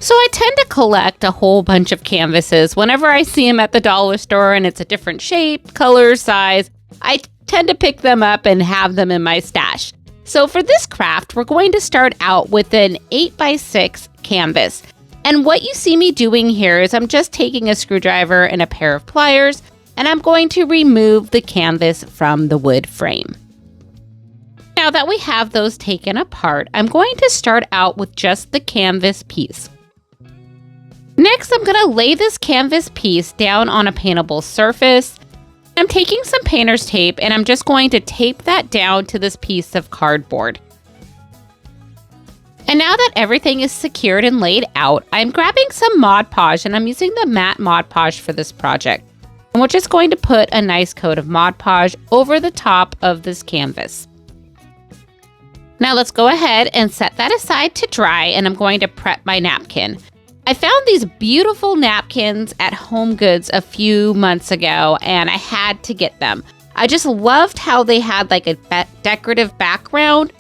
So I tend to collect a whole bunch of canvases. Whenever I see them at the dollar store and it's a different shape, color, size, I tend to pick them up and have them in my stash. So for this craft, we're going to start out with an 8x6 canvas. And what you see me doing here is I'm just taking a screwdriver and a pair of pliers, and I'm going to remove the canvas from the wood frame. Now that we have those taken apart, I'm going to start out with just the canvas piece. Next, I'm going to lay this canvas piece down on a paintable surface. I'm taking some painter's tape and I'm just going to tape that down to this piece of cardboard. And now that everything is secured and laid out, I'm grabbing some Mod Podge, and I'm using the matte Mod Podge for this project. And we're just going to put a nice coat of Mod Podge over the top of this canvas. Now let's go ahead and set that aside to dry, and I'm going to prep my napkin. I found these beautiful napkins at Home Goods a few months ago, and I had to get them. I just loved how they had like a decorative background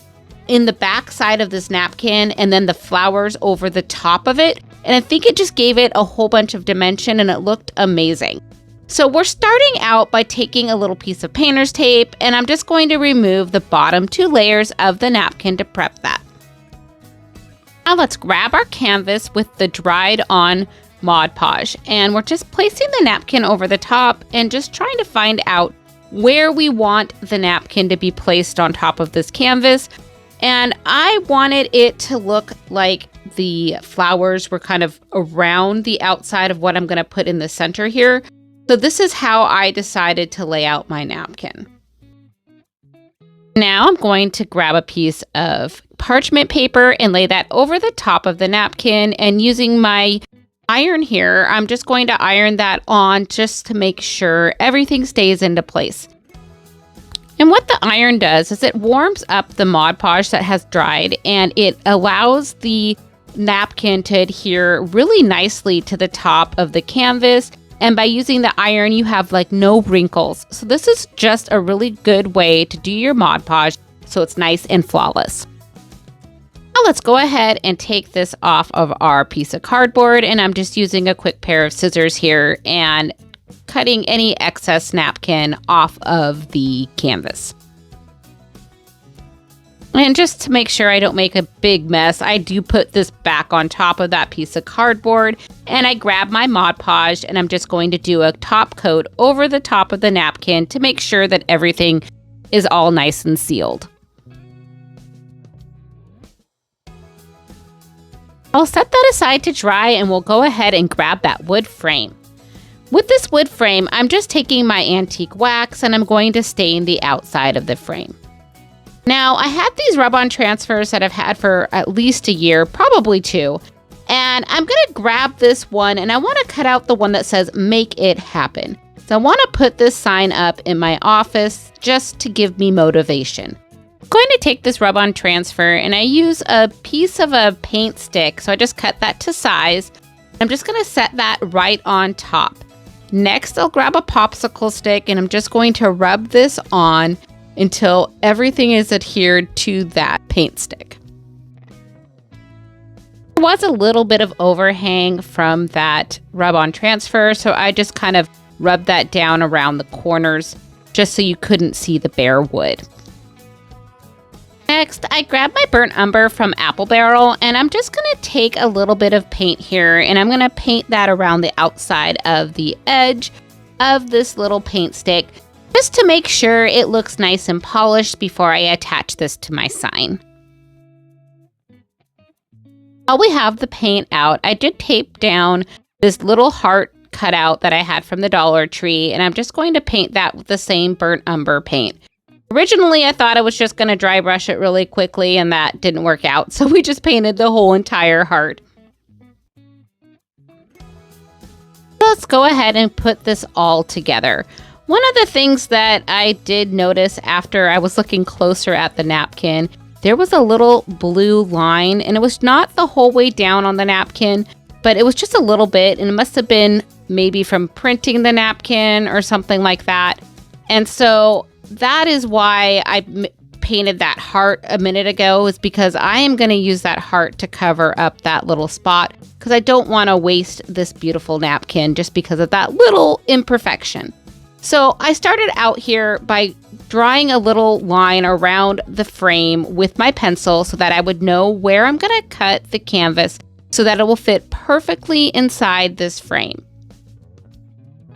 in the back side of this napkin and then the flowers over the top of it. And I think it just gave it a whole bunch of dimension and it looked amazing. So we're starting out by taking a little piece of painter's tape, and I'm just going to remove the bottom 2 layers of the napkin to prep that. Now let's grab our canvas with the dried on Mod Podge, and we're just placing the napkin over the top and just trying to find out where we want the napkin to be placed on top of this canvas. And I wanted it to look like the flowers were kind of around the outside of what I'm going to put in the center here. So this is how I decided to lay out my napkin. Now I'm going to grab a piece of parchment paper and lay that over the top of the napkin, and using my iron here, I'm just going to iron that on just to make sure everything stays into place. And what the iron does is it warms up the Mod Podge that has dried, and it allows the napkin to adhere really nicely to the top of the canvas. And by using the iron, you have like no wrinkles. So this is just a really good way to do your Mod Podge so it's nice and flawless. Now let's go ahead and take this off of our piece of cardboard, and I'm just using a quick pair of scissors here and cutting any excess napkin off of the canvas. And just to make sure I don't make a big mess, I do put this back on top of that piece of cardboard, and I grab my Mod Podge, and I'm just going to do a top coat over the top of the napkin to make sure that everything is all nice and sealed. I'll set that aside to dry, and we'll go ahead and grab that wood frame. With this wood frame, I'm just taking my antique wax and I'm going to stain the outside of the frame. Now, I had these rub-on transfers that I've had for at least a year, probably 2. And I'm going to grab this one, and I want to cut out the one that says "Make It Happen." So I want to put this sign up in my office just to give me motivation. I'm going to take this rub-on transfer, and I use a piece of a paint stick. So I just cut that to size. I'm just going to set that right on top. Next, I'll grab a popsicle stick, and I'm just going to rub this on until everything is adhered to that paint stick. There was a little bit of overhang from that rub-on transfer, so I just kind of rubbed that down around the corners just so you couldn't see the bare wood. Next, I grabbed my burnt umber from Apple Barrel, and I'm just going to take a little bit of paint here, and I'm going to paint that around the outside of the edge of this little paint stick, just to make sure it looks nice and polished before I attach this to my sign. While we have the paint out, I did tape down this little heart cutout that I had from the Dollar Tree, and I'm just going to paint that with the same burnt umber paint. Originally, I thought I was just going to dry brush it really quickly, and that didn't work out, so we just painted the whole entire heart. Let's go ahead and put this all together. One of the things that I did notice after I was looking closer at the napkin, there was a little blue line, and it was not the whole way down on the napkin, but it was just a little bit, and it must have been maybe from printing the napkin or something like that. And so that is why I painted that heart a minute ago is because I am going to use that heart to cover up that little spot because I don't want to waste this beautiful napkin just because of that little imperfection. So I started out here by drawing a little line around the frame with my pencil so that I would know where I'm going to cut the canvas so that it will fit perfectly inside this frame.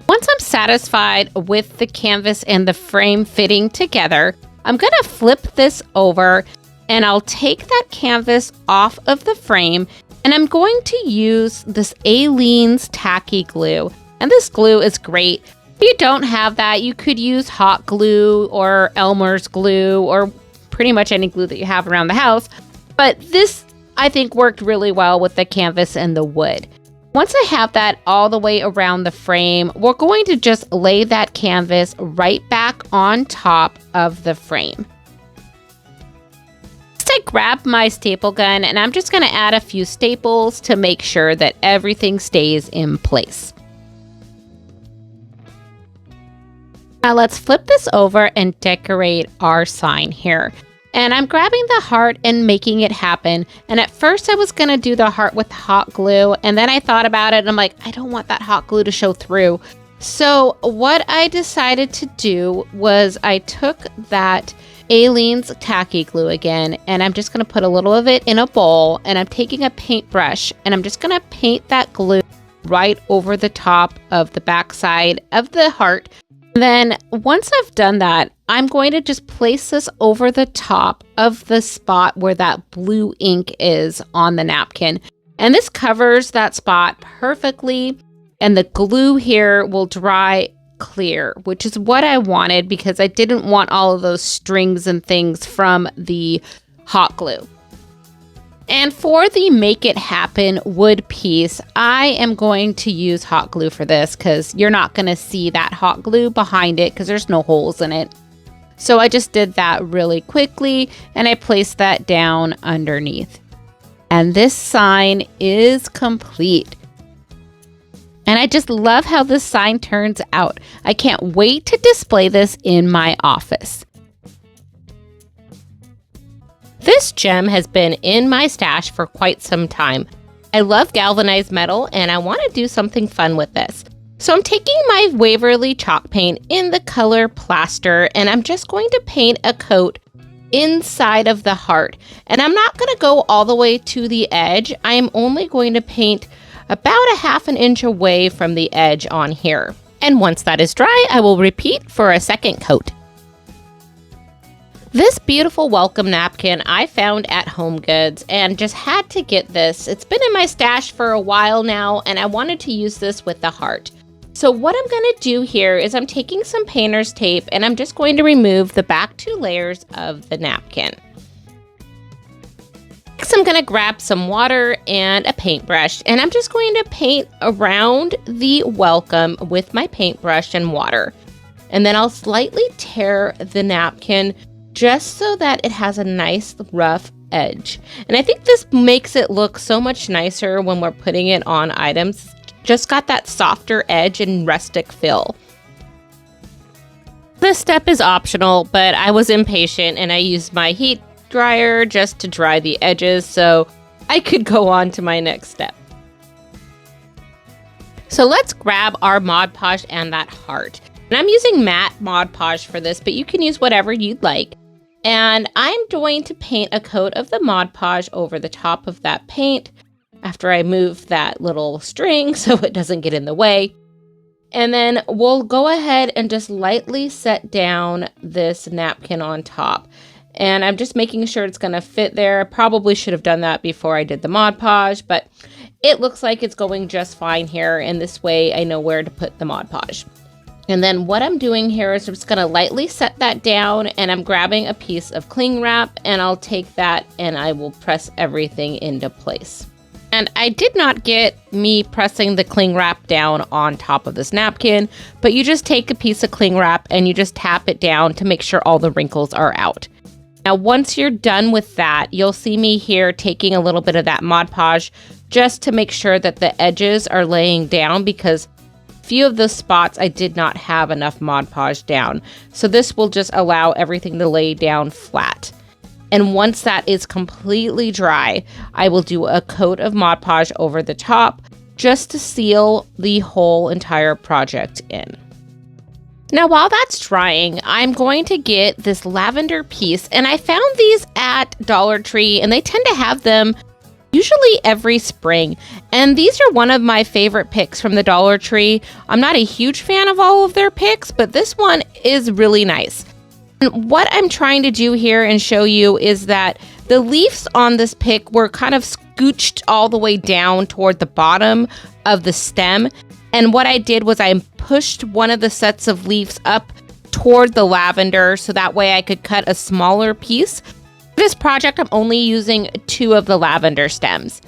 Once I'm satisfied with the canvas and the frame fitting together, I'm going to flip this over and I'll take that canvas off of the frame and I'm going to use this Aleene's tacky glue. And this glue is great. If you don't have that, you could use hot glue or Elmer's glue or pretty much any glue that you have around the house. But this, I think, worked really well with the canvas and the wood. Once I have that all the way around the frame, we're going to just lay that canvas right back on top of the frame. Next, I grab my staple gun and I'm just going to add a few staples to make sure that everything stays in place. Now let's flip this over and decorate our sign here. And I'm grabbing the heart and making it happen. And at first I was going to do the heart with hot glue. And then I thought about it and I'm like, I don't want that hot glue to show through. So what I decided to do was I took that Aleene's tacky glue again. And I'm just going to put a little of it in a bowl. And I'm taking a paintbrush and I'm just going to paint that glue right over the top of the backside of the heart. Then once I've done that, I'm going to just place this over the top of the spot where that blue ink is on the napkin. And this covers that spot perfectly. And the glue here will dry clear, which is what I wanted because I didn't want all of those strings and things from the hot glue. And for the Make It Happen wood piece, I am going to use hot glue for this because you're not going to see that hot glue behind it because there's no holes in it. So I just did that really quickly and I placed that down underneath. And this sign is complete. And I just love how this sign turns out. I can't wait to display this in my office. This gem has been in my stash for quite some time. I love galvanized metal and I want to do something fun with this. So I'm taking my Waverly chalk paint in the color Plaster and I'm just going to paint a coat inside of the heart. And I'm not going to go all the way to the edge. I am only going to paint about a ½ inch away from the edge on here. And once that is dry, I will repeat for a second coat. This beautiful welcome napkin I found at HomeGoods and just had to get this. It's been in my stash for a while now and I wanted to use this with the heart. So what I'm going to do here is I'm taking some painter's tape and I'm just going to remove the back 2 layers of the napkin. Next I'm going to grab some water and a paintbrush and I'm just going to paint around the welcome with my paintbrush and water. And then I'll slightly tear the napkin just so that it has a nice rough edge. And I think this makes it look so much nicer when we're putting it on items. Just got that softer edge and rustic feel. This step is optional, but I was impatient and I used my heat dryer just to dry the edges so I could go on to my next step. So let's grab our Mod Podge and that heart. And I'm using matte Mod Podge for this, but you can use whatever you'd like. And I'm going to paint a coat of the Mod Podge over the top of that paint after I move that little string so it doesn't get in the way. And then we'll go ahead and just lightly set down this napkin on top. And I'm just making sure it's going to fit there. I probably should have done that before I did the Mod Podge, but it looks like it's going just fine here. And this way I know where to put the Mod Podge. And then what I'm doing here is I'm just going to lightly set that down and I'm grabbing a piece of cling wrap and I'll take that and I will press everything into place. And I did not get me pressing the cling wrap down on top of this napkin, but you just take a piece of cling wrap and you just tap it down to make sure all the wrinkles are out. Now, once you're done with that, you'll see me here taking a little bit of that Mod Podge just to make sure that the edges are laying down because few of the spots I did not have enough Mod Podge down. So this will just allow everything to lay down flat. And once that is completely dry, I will do a coat of Mod Podge over the top just to seal the whole entire project in. Now, while that's drying, I'm going to get this lavender piece, and I found these at Dollar Tree, and they tend to have them usually every spring. And these are one of my favorite picks from the Dollar Tree. I'm not a huge fan of all of their picks, but this one is really nice. And what I'm trying to do here and show you is that the leaves on this pick were kind of scooched all the way down toward the bottom of the stem. And what I did was I pushed one of the sets of leaves up toward the lavender so that way I could cut a smaller piece. For this project, I'm only using 2 of the lavender stems.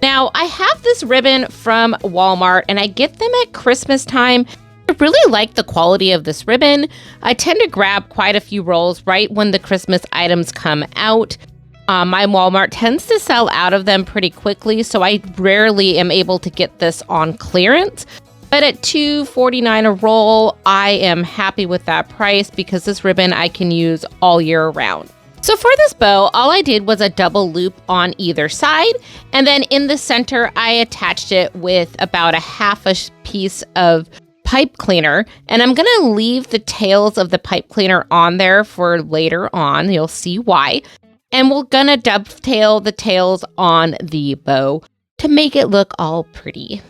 Now, I have this ribbon from Walmart, and I get them at Christmas time. I really like the quality of this ribbon. I tend to grab quite a few rolls right when the Christmas items come out. My Walmart tends to sell out of them pretty quickly, so I rarely am able to get this on clearance. But at $2.49 a roll, I am happy with that price because this ribbon I can use all year round. So for this bow, all I did was a double loop on either side, and then in the center, I attached it with about a half a piece of pipe cleaner, and I'm going to leave the tails of the pipe cleaner on there for later on. You'll see why. And we're going to dovetail the tails on the bow to make it look all pretty.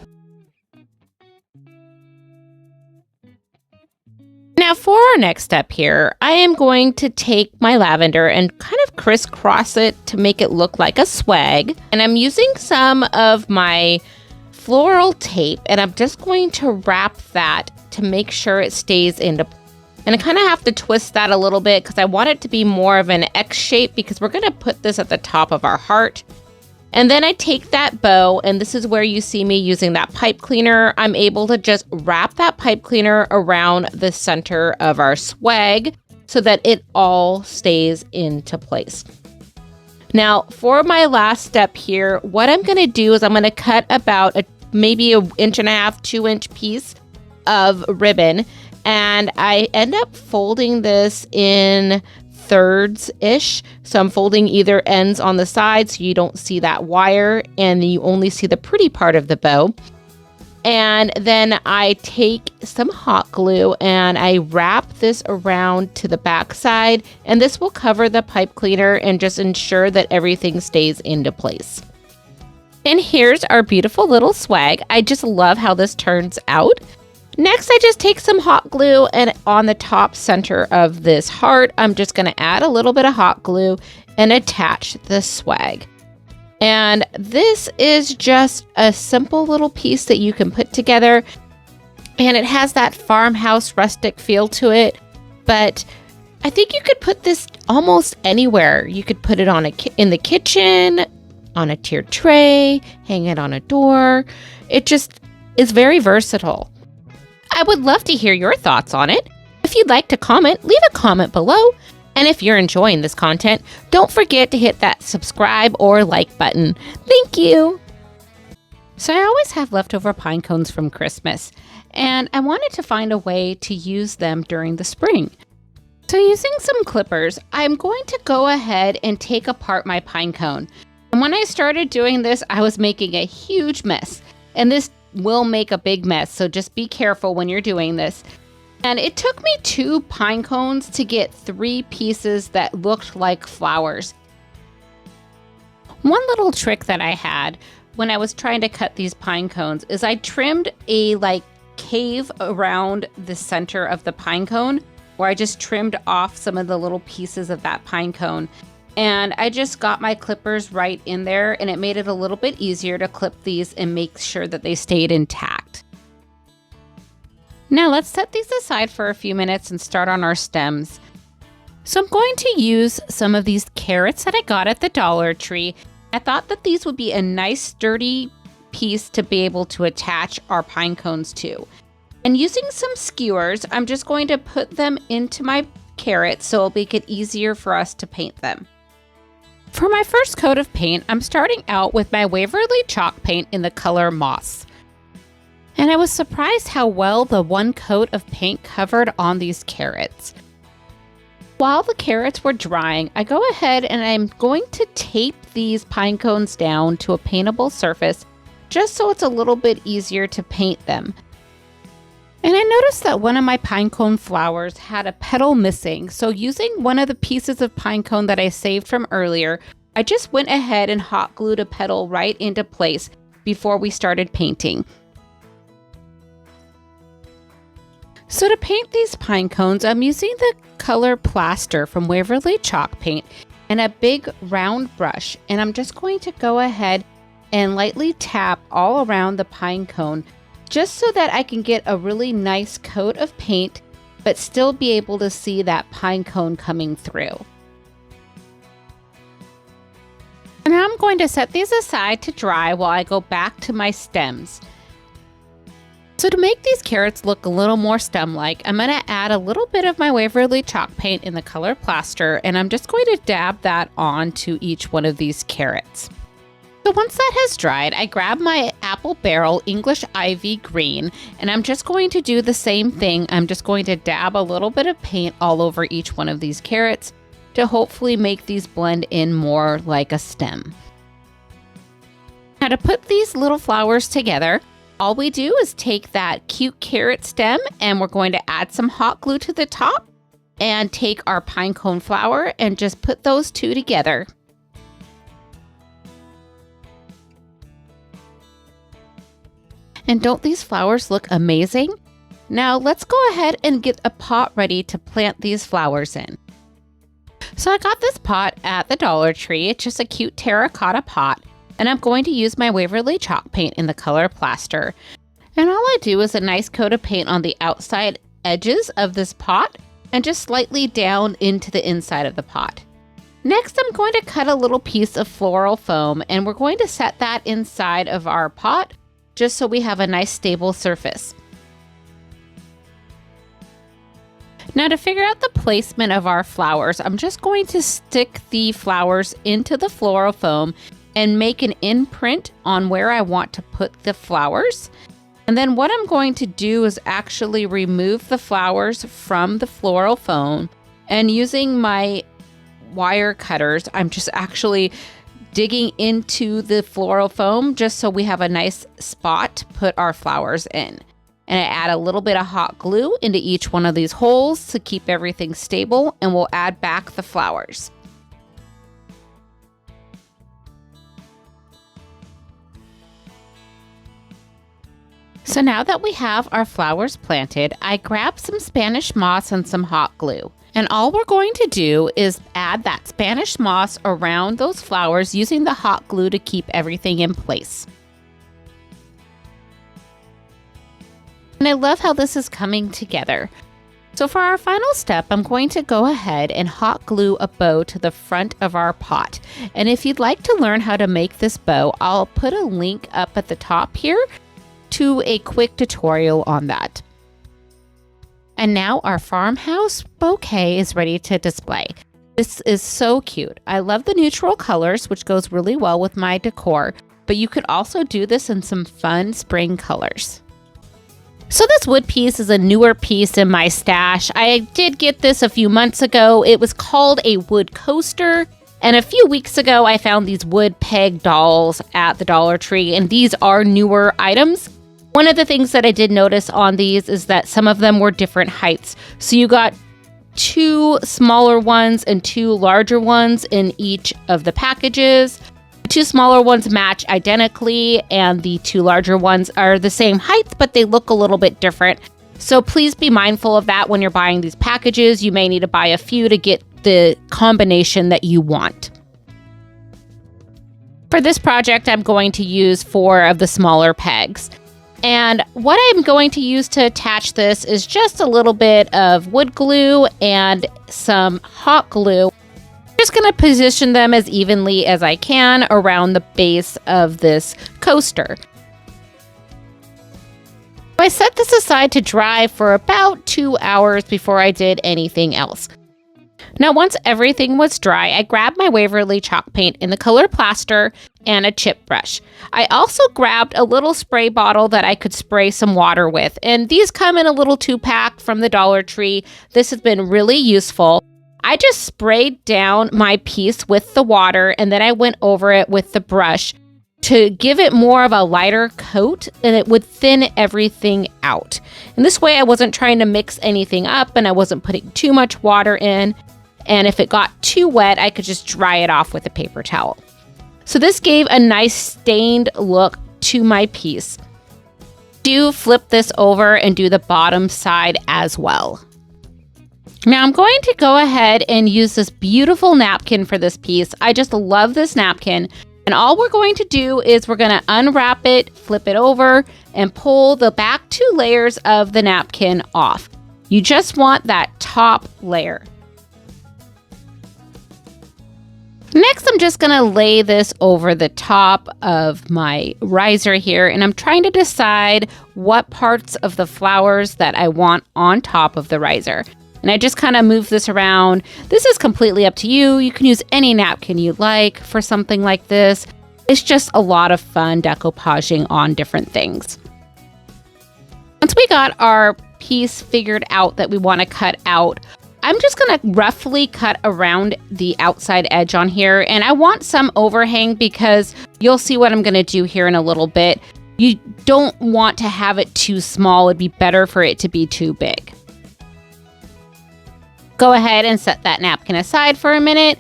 Now for our next step here, I am going to take my lavender and kind of crisscross it to make it look like a swag. And I'm using some of my floral tape, and I'm just going to wrap that to make sure it stays into place. And I kind of have to twist that a little bit because I want it to be more of an X shape because we're going to put this at the top of our heart. And then I take that bow, and this is where you see me using that pipe cleaner. I'm able to just wrap that pipe cleaner around the center of our swag so that it all stays into place. Now, for my last step here, what I'm going to do is I'm going to cut about maybe 1.5 inch, 2 inch piece of ribbon. And I end up folding this in thirds-ish. So I'm folding either ends on the side so you don't see that wire and you only see the pretty part of the bow. And then I take some hot glue and I wrap this around to the back side, and this will cover the pipe cleaner and just ensure that everything stays into place. And here's our beautiful little swag. I just love how this turns out. Next, I just take some hot glue, and on the top center of this heart, I'm just going to add a little bit of hot glue and attach the swag. And this is just a simple little piece that you can put together, and it has that farmhouse rustic feel to it, but I think you could put this almost anywhere. You could put it on in the kitchen, on a tiered tray, hang it on a door. It just is very versatile. I would love to hear your thoughts on it. If you'd like to comment, leave a comment below. And if you're enjoying this content, don't forget to hit that subscribe or like button. Thank you. So I always have leftover pine cones from Christmas, and I wanted to find a way to use them during the spring. So using some clippers, I'm going to go ahead and take apart my pine cone. And when I started doing this, I was making a huge mess. And this will make a big mess, so just be careful when you're doing this. And it took me 2 pine cones to get 3 pieces that looked like flowers. One little trick that I had when I was trying to cut these pine cones is I trimmed a cave around the center of the pine cone, where I just trimmed off some of the little pieces of that pine cone. And I just got my clippers right in there, and it made it a little bit easier to clip these and make sure that they stayed intact. Now let's set these aside for a few minutes and start on our stems. So I'm going to use some of these carrots that I got at the Dollar Tree. I thought that these would be a nice sturdy piece to be able to attach our pine cones to. And using some skewers, I'm just going to put them into my carrots so it'll make it easier for us to paint them. For my first coat of paint, I'm starting out with my Waverly chalk paint in the color Moss. And I was surprised how well the one coat of paint covered on these carrots. While the carrots were drying, I go ahead and I'm going to tape these pine cones down to a paintable surface just so it's a little bit easier to paint them. And I noticed that one of my pinecone flowers had a petal missing, so using one of the pieces of pinecone that I saved from earlier, I just went ahead and hot glued a petal right into place before we started painting. So to paint these pine cones, I'm using the color plaster from Waverly Chalk Paint and a big round brush, and I'm just going to go ahead and lightly tap all around the pine cone just so that I can get a really nice coat of paint but still be able to see that pine cone coming through. And now I'm going to set these aside to dry while I go back to my stems. So to make these carrots look a little more stem-like, I'm going to add a little bit of my Waverly Chalk Paint in the color plaster, and I'm just going to dab that onto each one of these carrots. So once that has dried, I grab my Apple Barrel English Ivy Green, and I'm just going to do the same thing. I'm just going to dab a little bit of paint all over each one of these carrots to hopefully make these blend in more like a stem. Now to put these little flowers together, all we do is take that cute carrot stem and we're going to add some hot glue to the top and take our pinecone flower and just put those two together. And don't these flowers look amazing? Now let's go ahead and get a pot ready to plant these flowers in. So I got this pot at the Dollar Tree. It's just a cute terracotta pot. And I'm going to use my Waverly Chalk Paint in the color plaster. And all I do is a nice coat of paint on the outside edges of this pot and just slightly down into the inside of the pot. Next, I'm going to cut a little piece of floral foam and we're going to set that inside of our pot just so we have a nice stable surface. Now to figure out the placement of our flowers, I'm just going to stick the flowers into the floral foam and make an imprint on where I want to put the flowers. And then what I'm going to do is actually remove the flowers from the floral foam, and using my wire cutters, I'm just actually digging into the floral foam just so we have a nice spot to put our flowers in. And I add a little bit of hot glue into each one of these holes to keep everything stable, and we'll add back the flowers. So now that we have our flowers planted, I grab some Spanish moss and some hot glue. And all we're going to do is add that Spanish moss around those flowers using the hot glue to keep everything in place. And I love how this is coming together. So for our final step, I'm going to go ahead and hot glue a bow to the front of our pot. And if you'd like to learn how to make this bow, I'll put a link up at the top here to a quick tutorial on that. And now our farmhouse bouquet is ready to display. This is so cute. I love the neutral colors, which goes really well with my decor, but you could also do this in some fun spring colors. So this wood piece is a newer piece in my stash. I did get this a few months ago. It was called a wood coaster. And a few weeks ago, I found these wood peg dolls at the Dollar Tree, and these are newer items. One of the things that I did notice on these is that some of them were different heights. So you got 2 smaller ones and 2 larger ones in each of the packages. The 2 smaller ones match identically, and the 2 larger ones are the same height, but they look a little bit different. So please be mindful of that when you're buying these packages. You may need to buy a few to get the combination that you want. For this project, I'm going to use 4 of the smaller pegs. And what I'm going to use to attach this is just a little bit of wood glue and some hot glue. I'm just going to position them as evenly as I can around the base of this coaster. I set this aside to dry for about 2 hours before I did anything else. Now, once everything was dry, I grabbed my Waverly chalk paint in the color plaster and a chip brush. I also grabbed a little spray bottle that I could spray some water with, and these come in a little 2-pack from the Dollar Tree. This has been really useful. I just sprayed down my piece with the water, and then I went over it with the brush to give it more of a lighter coat, and it would thin everything out. And this way I wasn't trying to mix anything up, and I wasn't putting too much water in. And if it got too wet, I could just dry it off with a paper towel. So this gave a nice stained look to my piece. Do flip this over and do the bottom side as well. Now I'm going to go ahead and use this beautiful napkin for this piece. I just love this napkin. And all we're going to do is we're going to unwrap it, flip it over, and pull the back 2 layers of the napkin off. You just want that top layer. Next, I'm just going to lay this over the top of my riser here, and I'm trying to decide what parts of the flowers that I want on top of the riser. And I just kind of move this around. This is completely up to you. You can use any napkin you like for something like this. It's just a lot of fun decoupaging on different things. Once we got our piece figured out that we want to cut out, I'm just going to roughly cut around the outside edge on here, and I want some overhang because you'll see what I'm going to do here in a little bit. You don't want to have it too small. It'd be better for it to be too big. Go ahead and set that napkin aside for a minute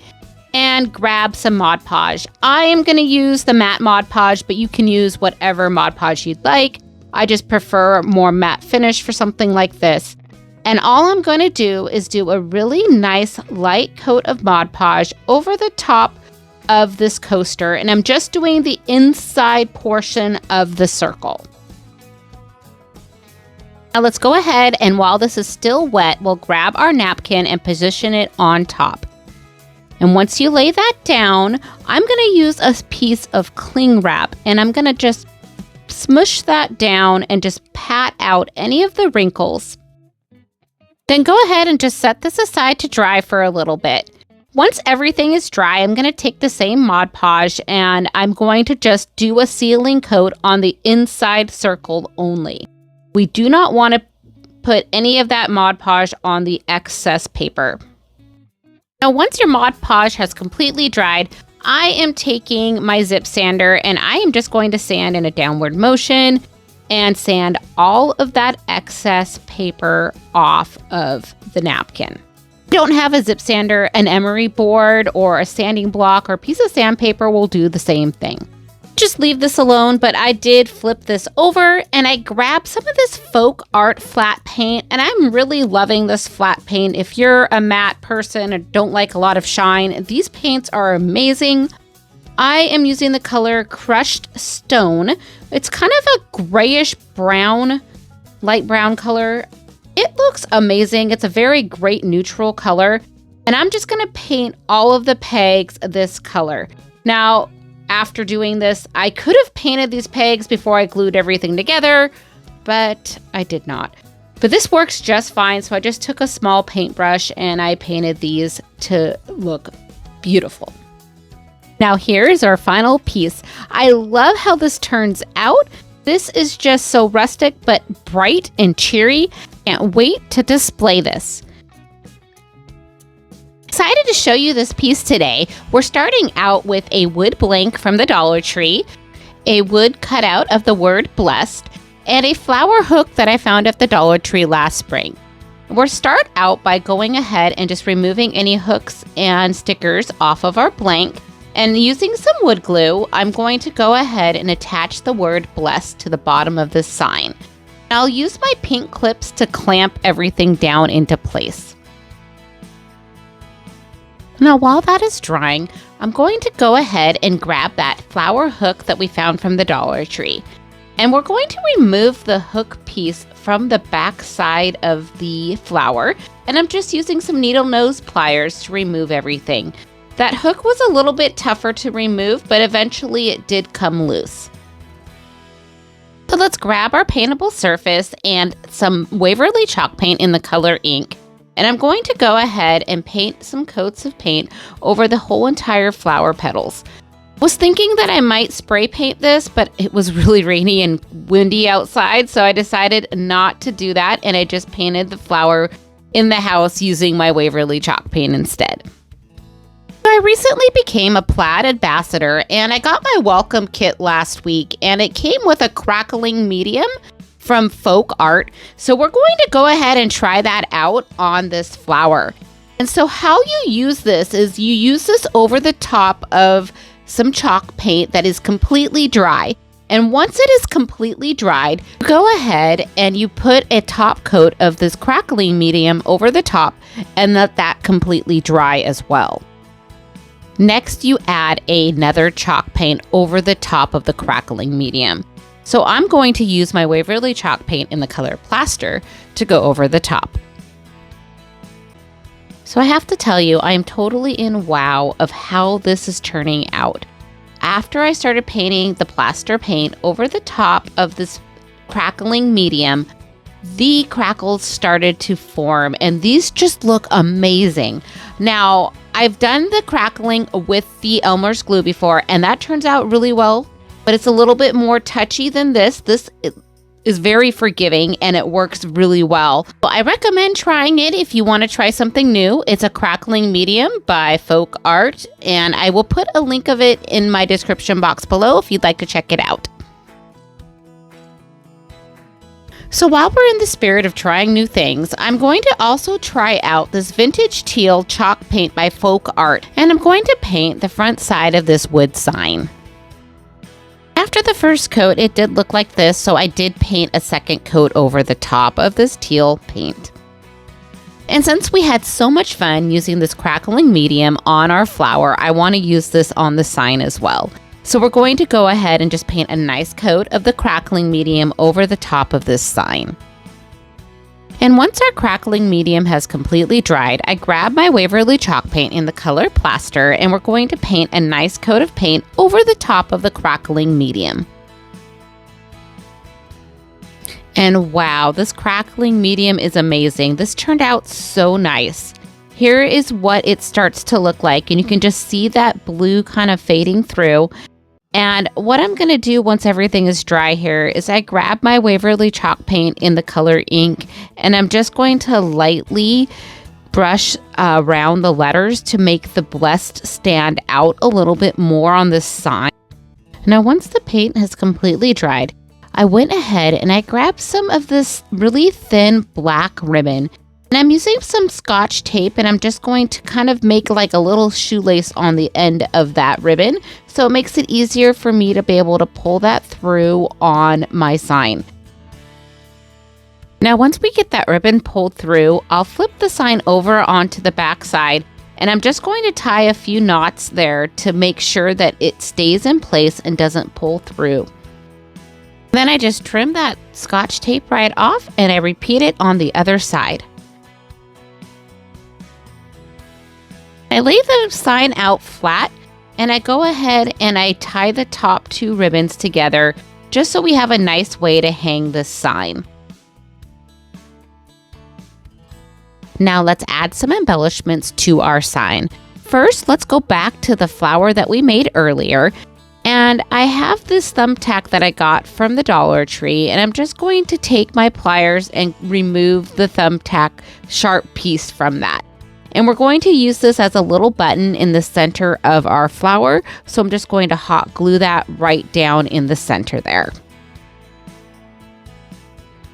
and grab some Mod Podge. I am going to use the matte Mod Podge, but you can use whatever Mod Podge you'd like. I just prefer more matte finish for something like this. And all I'm going to do is do a really nice light coat of Mod Podge over the top of this coaster. And I'm just doing the inside portion of the circle. Now let's go ahead and while this is still wet, we'll grab our napkin and position it on top. And once you lay that down, I'm going to use a piece of cling wrap and I'm going to just smush that down and just pat out any of the wrinkles. Then go ahead and just set this aside to dry for a little bit. Once everything is dry, I'm going to take the same Mod Podge and I'm going to just do a sealing coat on the inside circle only. We do not want to put any of that Mod Podge on the excess paper. Now, once your Mod Podge has completely dried, I am taking my zip sander and I am just going to sand in a downward motion and sand all of that excess paper off of the napkin. If you don't have a zip sander, an emery board or a sanding block or a piece of sandpaper will do the same thing. Just leave this alone, but I did flip this over and I grabbed some of this folk art flat paint and I'm really loving this flat paint. If you're a matte person or don't like a lot of shine, these paints are amazing. I am using the color Crushed Stone. It's kind of a grayish brown, light brown color. It looks amazing. It's a very great neutral color. And I'm just going to paint all of the pegs this color. Now, after doing this, I could have painted these pegs before I glued everything together, but I did not. But this works just fine. So I just took a small paintbrush and I painted these to look beautiful. Now here's our final piece. I love how this turns out. This is just so rustic, but bright and cheery. Can't wait to display this. Excited to show you this piece today. We're starting out with a wood blank from the Dollar Tree, a wood cutout of the word blessed, and a flower hook that I found at the Dollar Tree last spring. We'll start out by going ahead and just removing any hooks and stickers off of our blank. And using some wood glue, I'm going to go ahead and attach the word blessed to the bottom of this sign. I'll use my pink clips to clamp everything down into place. Now, while that is drying, I'm going to go ahead and grab that flower hook that we found from the Dollar Tree. And we're going to remove the hook piece from the back side of the flower. And I'm just using some needle nose pliers to remove everything. That hook was a little bit tougher to remove, but eventually it did come loose. So let's grab our paintable surface and some Waverly chalk paint in the color ink. And I'm going to go ahead and paint some coats of paint over the whole entire flower petals. Was thinking that I might spray paint this, but it was really rainy and windy outside, so I decided not to do that, and I just painted the flower in the house using my Waverly chalk paint instead. So I recently became a plaid ambassador, and I got my welcome kit last week, and it came with a crackling medium from Folk Art. So we're going to go ahead and try that out on this flower. And so how you use this is you use this over the top of some chalk paint that is completely dry. And once it is completely dried, go ahead and you put a top coat of this crackling medium over the top and let that completely dry as well. Next, you add another chalk paint over the top of the crackling medium. So I'm going to use my Waverly chalk paint in the color Plaster to go over the top. So I have to tell you, I am totally in wow of how this is turning out. After I started painting the plaster paint over the top of this crackling medium, the crackles started to form, and these just look amazing. Now, I've done the crackling with the Elmer's glue before, and that turns out really well, but it's a little bit more touchy than this. This is very forgiving and it works really well. I recommend trying it if you want to try something new. It's a crackling medium by Folk Art, and I will put a link of it in my description box below if you'd like to check it out. So while we're in the spirit of trying new things, I'm going to also try out this vintage teal chalk paint by Folk Art, and I'm going to paint the front side of this wood sign. After the first coat, it did look like this, so I did paint a second coat over the top of this teal paint. And since we had so much fun using this crackling medium on our flower, I want to use this on the sign as well. So we're going to go ahead and just paint a nice coat of the crackling medium over the top of this sign. And once our crackling medium has completely dried, I grab my Waverly chalk paint in the color Plaster, and we're going to paint a nice coat of paint over the top of the crackling medium. And wow, this crackling medium is amazing. This turned out so nice. Here is what it starts to look like, and you can just see that blue kind of fading through. And what I'm going to do once everything is dry here is I grab my Waverly chalk paint in the color Ink, and I'm just going to lightly brush around the letters to make the blessed stand out a little bit more on this sign. Now, once the paint has completely dried, I went ahead and I grabbed some of this really thin black ribbon. And I'm using some Scotch tape, and I'm just going to kind of make like a little shoelace on the end of that ribbon, so it makes it easier for me to be able to pull that through on my sign. Now, once we get that ribbon pulled through, I'll flip the sign over onto the back side, and I'm just going to tie a few knots there to make sure that it stays in place and doesn't pull through. Then I just trim that Scotch tape right off, and I repeat it on the other side. I lay the sign out flat, and I go ahead and I tie the top two ribbons together just so we have a nice way to hang this sign. Now let's add some embellishments to our sign. First, let's go back to the flower that we made earlier, and I have this thumbtack that I got from the Dollar Tree, and I'm just going to take my pliers and remove the thumbtack sharp piece from that. And we're going to use this as a little button in the center of our flower. So I'm just going to hot glue that right down in the center there.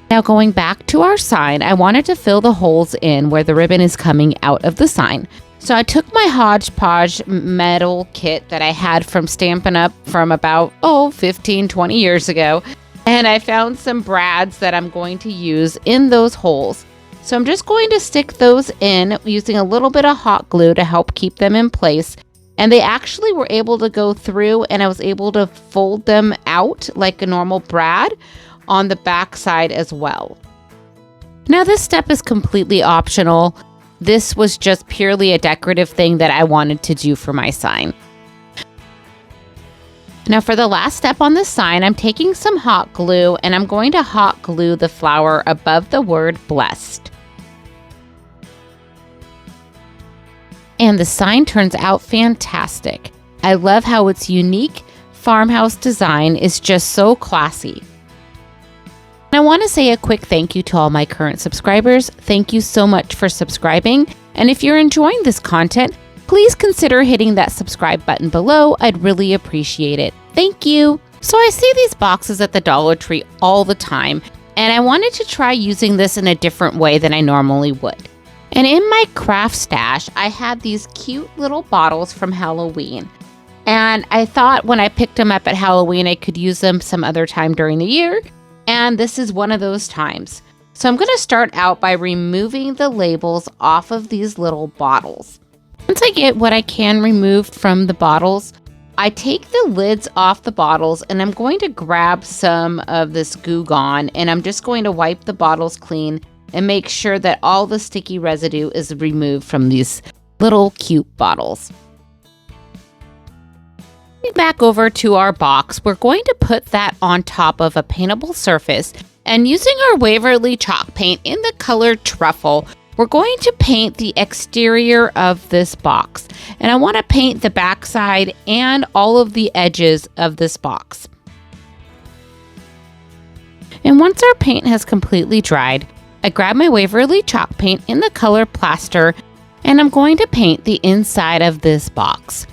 Now going back to our sign, I wanted to fill the holes in where the ribbon is coming out of the sign. So I took my hodgepodge metal kit that I had from Stampin' Up! From about, 15, 20 years ago. And I found some brads that I'm going to use in those holes. So I'm just going to stick those in using a little bit of hot glue to help keep them in place. And they actually were able to go through, and I was able to fold them out like a normal brad on the back side as well. Now this step is completely optional. This was just purely a decorative thing that I wanted to do for my sign. Now for the last step on this sign, I'm taking some hot glue, and I'm going to hot glue the flower above the word blessed. And the sign turns out fantastic. I love how its unique farmhouse design is just so classy. And I want to say a quick thank you to all my current subscribers. Thank you so much for subscribing. And if you're enjoying this content, please consider hitting that subscribe button below. I'd really appreciate it. Thank you. So I see these boxes at the Dollar Tree all the time, and I wanted to try using this in a different way than I normally would. And in my craft stash, I had these cute little bottles from Halloween. And I thought when I picked them up at Halloween, I could use them some other time during the year. And this is one of those times. So I'm going to start out by removing the labels off of these little bottles. Once I get what I can removed from the bottles, I take the lids off the bottles and I'm going to grab some of this Goo Gone and I'm just going to wipe the bottles clean and make sure that all the sticky residue is removed from these little cute bottles. Back over to our box, we're going to put that on top of a paintable surface, and using our Waverly chalk paint in the color Truffle, we're going to paint the exterior of this box. And I want to paint the backside and all of the edges of this box. And once our paint has completely dried, I grab my Waverly chalk paint in the color Plaster, and I'm going to paint the inside of this box.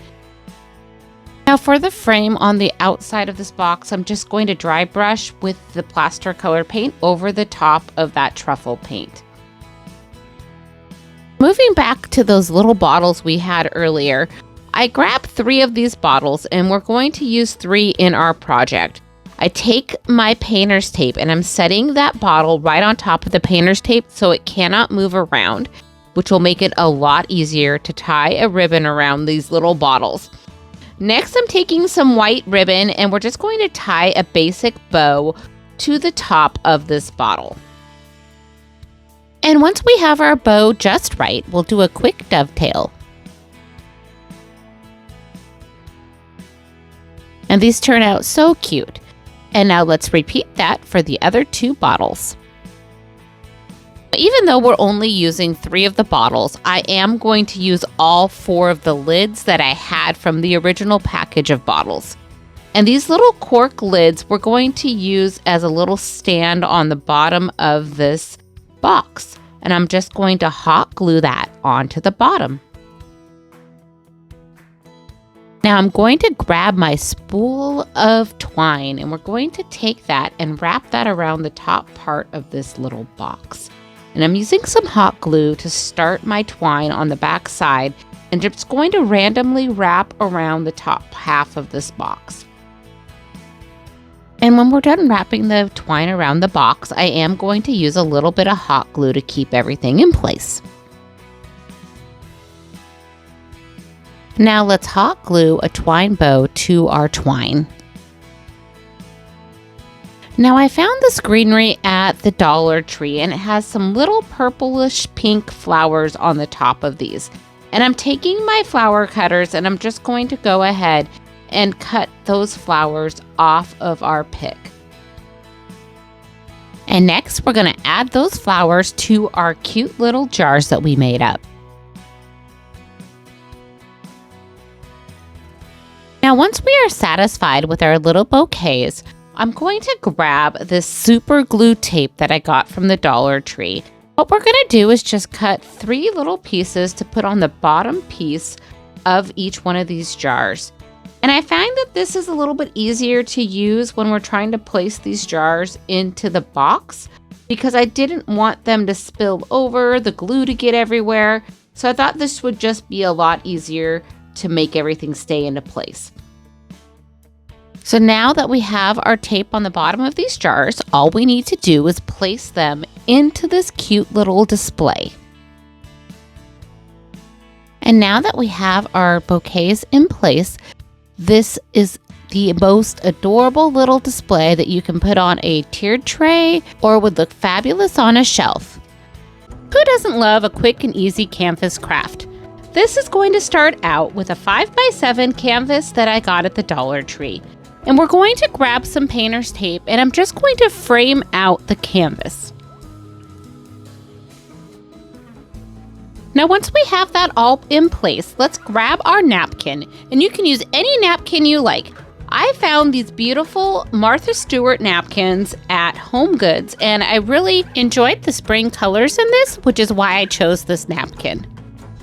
Now for the frame on the outside of this box, I'm just going to dry brush with the Plaster color paint over the top of that Truffle paint. Moving back to those little bottles we had earlier, I grabbed 3 of these bottles and we're going to use 3 in our project. I take my painter's tape and I'm setting that bottle right on top of the painter's tape so it cannot move around, which will make it a lot easier to tie a ribbon around these little bottles. Next, I'm taking some white ribbon and we're just going to tie a basic bow to the top of this bottle. And once we have our bow just right, we'll do a quick dovetail. And these turn out so cute. And now let's repeat that for the other 2 bottles. Even though we're only using 3 of the bottles, I am going to use all 4 of the lids that I had from the original package of bottles. And these little cork lids we're going to use as a little stand on the bottom of this box. And I'm just going to hot glue that onto the bottom. Now I'm going to grab my spool of twine and we're going to take that and wrap that around the top part of this little box. And I'm using some hot glue to start my twine on the back side and just going to randomly wrap around the top half of this box. And when we're done wrapping the twine around the box, I am going to use a little bit of hot glue to keep everything in place. Now let's hot glue a twine bow to our twine. Now I found this greenery at the Dollar Tree and it has some little purplish pink flowers on the top of these. And I'm taking my flower cutters and I'm just going to go ahead and cut those flowers off of our pick. And next we're going to add those flowers to our cute little jars that we made up. Now once we are satisfied with our little bouquets, I'm going to grab this super glue tape that I got from the Dollar Tree. What we're going to do is just cut 3 little pieces to put on the bottom piece of each one of these jars. And I find that this is a little bit easier to use when we're trying to place these jars into the box because I didn't want them to spill over, the glue to get everywhere. So I thought this would just be a lot easier to make everything stay into place. So now that we have our tape on the bottom of these jars, all we need to do is place them into this cute little display. And now that we have our bouquets in place, this is the most adorable little display that you can put on a tiered tray or would look fabulous on a shelf. Who doesn't love a quick and easy canvas craft? This is going to start out with a 5x7 canvas that I got at the Dollar Tree. And we're going to grab some painter's tape and I'm just going to frame out the canvas. Now once we have that all in place, let's grab our napkin, and you can use any napkin you like. I found these beautiful Martha Stewart napkins at Home Goods, and I really enjoyed the spring colors in this, which is why I chose this napkin.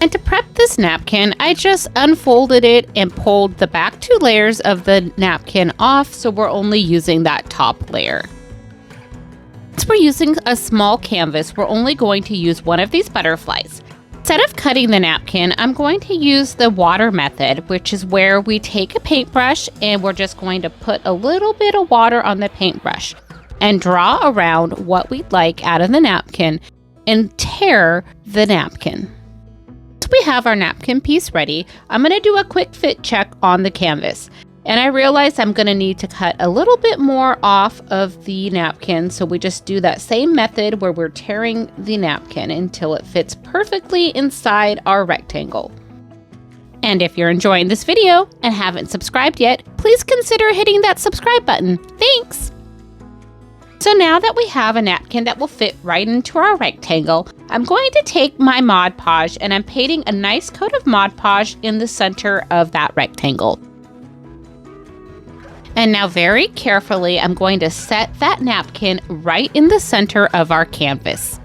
And to prep this napkin, I just unfolded it and pulled the back 2 layers of the napkin off, so we're only using that top layer. Since we're using a small canvas, we're only going to use one of these butterflies. Instead of cutting the napkin, I'm going to use the water method, which is where we take a paintbrush and we're just going to put a little bit of water on the paintbrush and draw around what we'd like out of the napkin and tear the napkin. Once we have our napkin piece ready, I'm going to do a quick fit check on the canvas. And I realized I'm going to need to cut a little bit more off of the napkin, so we just do that same method where we're tearing the napkin until it fits perfectly inside our rectangle. And if you're enjoying this video and haven't subscribed yet, please consider hitting that subscribe button. Thanks! So now that we have a napkin that will fit right into our rectangle, I'm going to take my Mod Podge and I'm painting a nice coat of Mod Podge in the center of that rectangle. And now very carefully, I'm going to set that napkin right in the center of our canvas.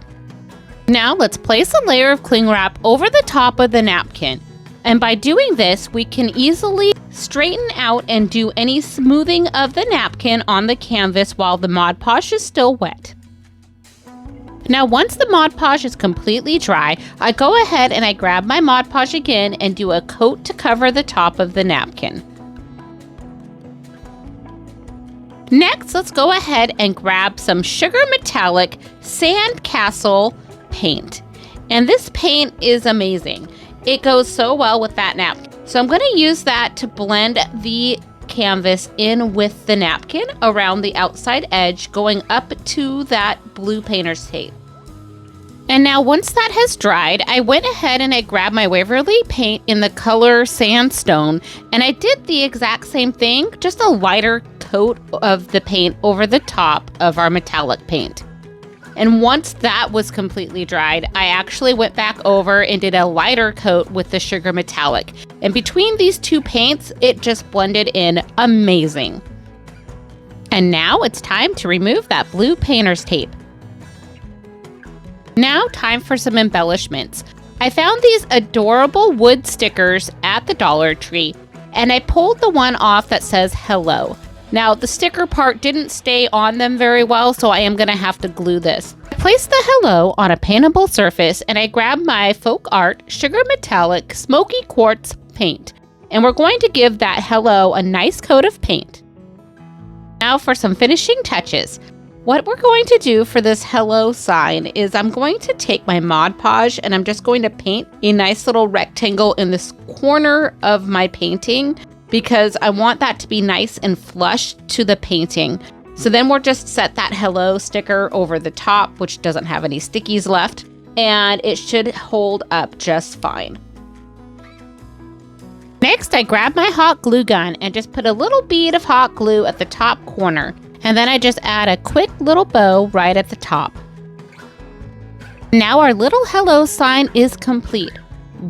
Now let's place a layer of cling wrap over the top of the napkin. And by doing this, we can easily straighten out and do any smoothing of the napkin on the canvas while the Mod Podge is still wet. Now once the Mod Podge is completely dry, I go ahead and I grab my Mod Podge again and do a coat to cover the top of the napkin. Next, let's go ahead and grab some Sugar Metallic Sandcastle paint. And this paint is amazing. It goes so well with that napkin. So I'm going to use that to blend the canvas in with the napkin around the outside edge, going up to that blue painter's tape. And now once that has dried, I went ahead and I grabbed my Waverly paint in the color Sandstone, and I did the exact same thing, just a lighter coat of the paint over the top of our metallic paint. And once that was completely dried, I actually went back over and did a lighter coat with the Sugar Metallic. And between these two paints, it just blended in amazing. And now it's time to remove that blue painter's tape. Now time for some embellishments. I found these adorable wood stickers at the Dollar Tree, and I pulled the one off that says hello. Now the sticker part didn't stay on them very well, so I am going to have to glue this. I placed the hello on a paintable surface and I grabbed my Folk Art Sugar Metallic Smoky Quartz paint, and we're going to give that hello a nice coat of paint. Now for some finishing touches. What we're going to do for this hello sign is I'm going to take my Mod Podge and I'm just going to paint a nice little rectangle in this corner of my painting, because I want that to be nice and flush to the painting. So then we'll just set that hello sticker over the top, which doesn't have any stickies left, and it should hold up just fine. Next, I grab my hot glue gun and just put a little bead of hot glue at the top corner, and then I just add a quick little bow right at the top. Now our little hello sign is complete.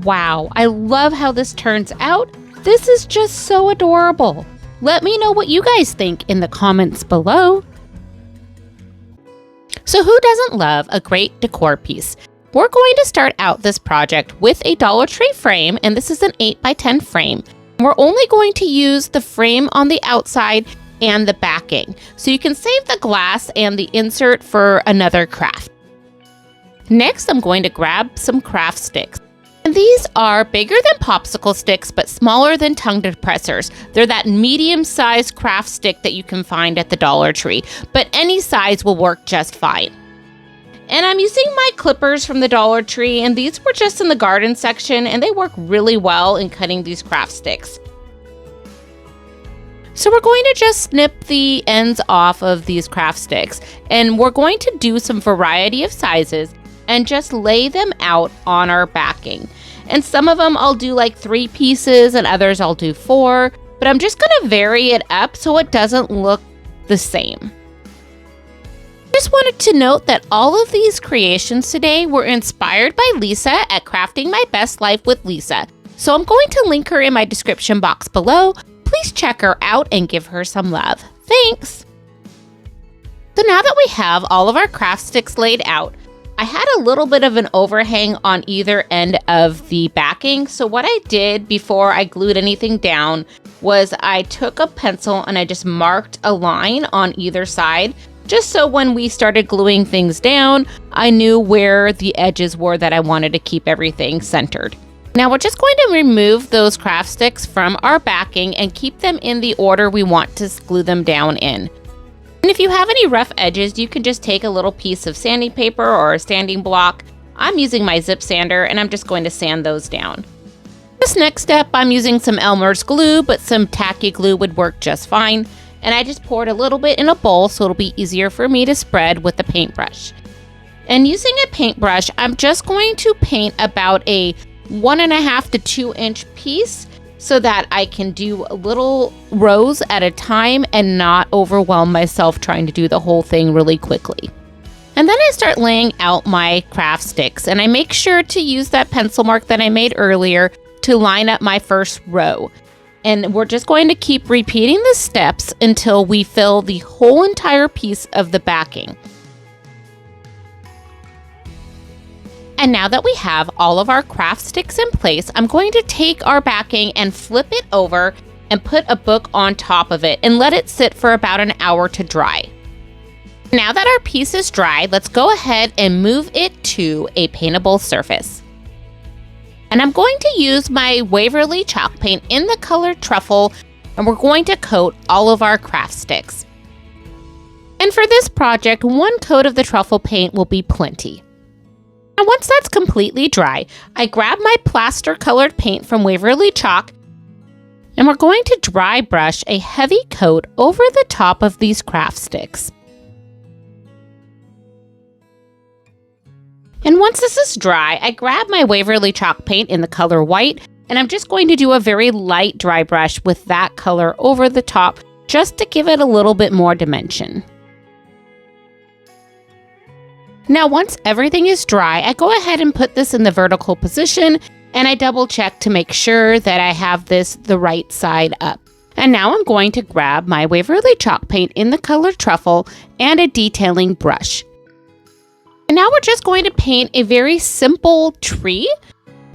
Wow, I love how this turns out. This is just so adorable. Let me know what you guys think in the comments below. So who doesn't love a great decor piece? We're going to start out this project with a Dollar Tree frame, and this is an 8x10 frame. We're only going to use the frame on the outside and the backing, so you can save the glass and the insert for another craft. Next, I'm going to grab some craft sticks. And these are bigger than popsicle sticks, but smaller than tongue depressors. They're that medium-sized craft stick that you can find at the Dollar Tree, but any size will work just fine. And I'm using my clippers from the Dollar Tree, and these were just in the garden section, and they work really well in cutting these craft sticks. So we're going to just snip the ends off of these craft sticks, and we're going to do some variety of sizes and just lay them out on our backing. And some of them I'll do like 3 pieces and others I'll do 4, but I'm just going to vary it up so it doesn't look the same. just wanted to note that all of these creations today were inspired by Lisa at Crafting My Best Life with Lisa. So I'm going to link her in my description box below. Please check her out and give her some love. Thanks! So now that we have all of our craft sticks laid out, I had a little bit of an overhang on either end of the backing. So what I did before I glued anything down was I took a pencil and I just marked a line on either side, just so when we started gluing things down, I knew where the edges were that I wanted to keep everything centered. Now we're just going to remove those craft sticks from our backing and keep them in the order we want to glue them down in. And if you have any rough edges, you can just take a little piece of sanding paper or a sanding block. I'm using my zip sander and I'm just going to sand those down. This next step, I'm using some Elmer's glue, but some tacky glue would work just fine. And I just poured a little bit in a bowl so it'll be easier for me to spread with the paintbrush. And using a paintbrush, I'm just going to paint about a 1.5 to 2 inch piece so that I can do little rows at a time and not overwhelm myself trying to do the whole thing really quickly. And then I start laying out my craft sticks, and I make sure to use that pencil mark that I made earlier to line up my first row. And we're just going to keep repeating the steps until we fill the whole entire piece of the backing. And now that we have all of our craft sticks in place, I'm going to take our backing and flip it over and put a book on top of it and let it sit for about an hour to dry. Now that our piece is dry, let's go ahead and move it to a paintable surface. And I'm going to use my Waverly chalk paint in the color Truffle, and we're going to coat all of our craft sticks. And for this project, 1 coat of the truffle paint will be plenty. And once that's completely dry, I grab my plaster colored paint from Waverly Chalk, and we're going to dry brush a heavy coat over the top of these craft sticks. And once this is dry, I grab my Waverly Chalk paint in the color White, and I'm just going to do a very light dry brush with that color over the top just to give it a little bit more dimension. Now once everything is dry, I go ahead and put this in the vertical position, and I double check to make sure that I have this the right side up. And now I'm going to grab my Waverly Chalk paint in the color Truffle and a detailing brush. And now we're just going to paint a very simple tree.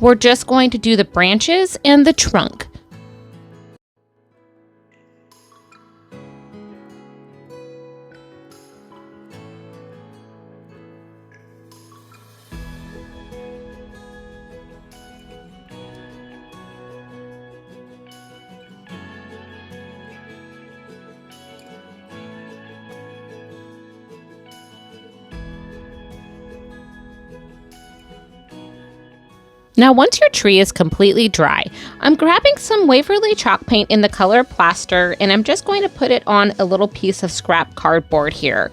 We're just going to do the branches and the trunk. Now once your tree is completely dry, I'm grabbing some Waverly chalk paint in the color Plaster, and I'm just going to put it on a little piece of scrap cardboard here.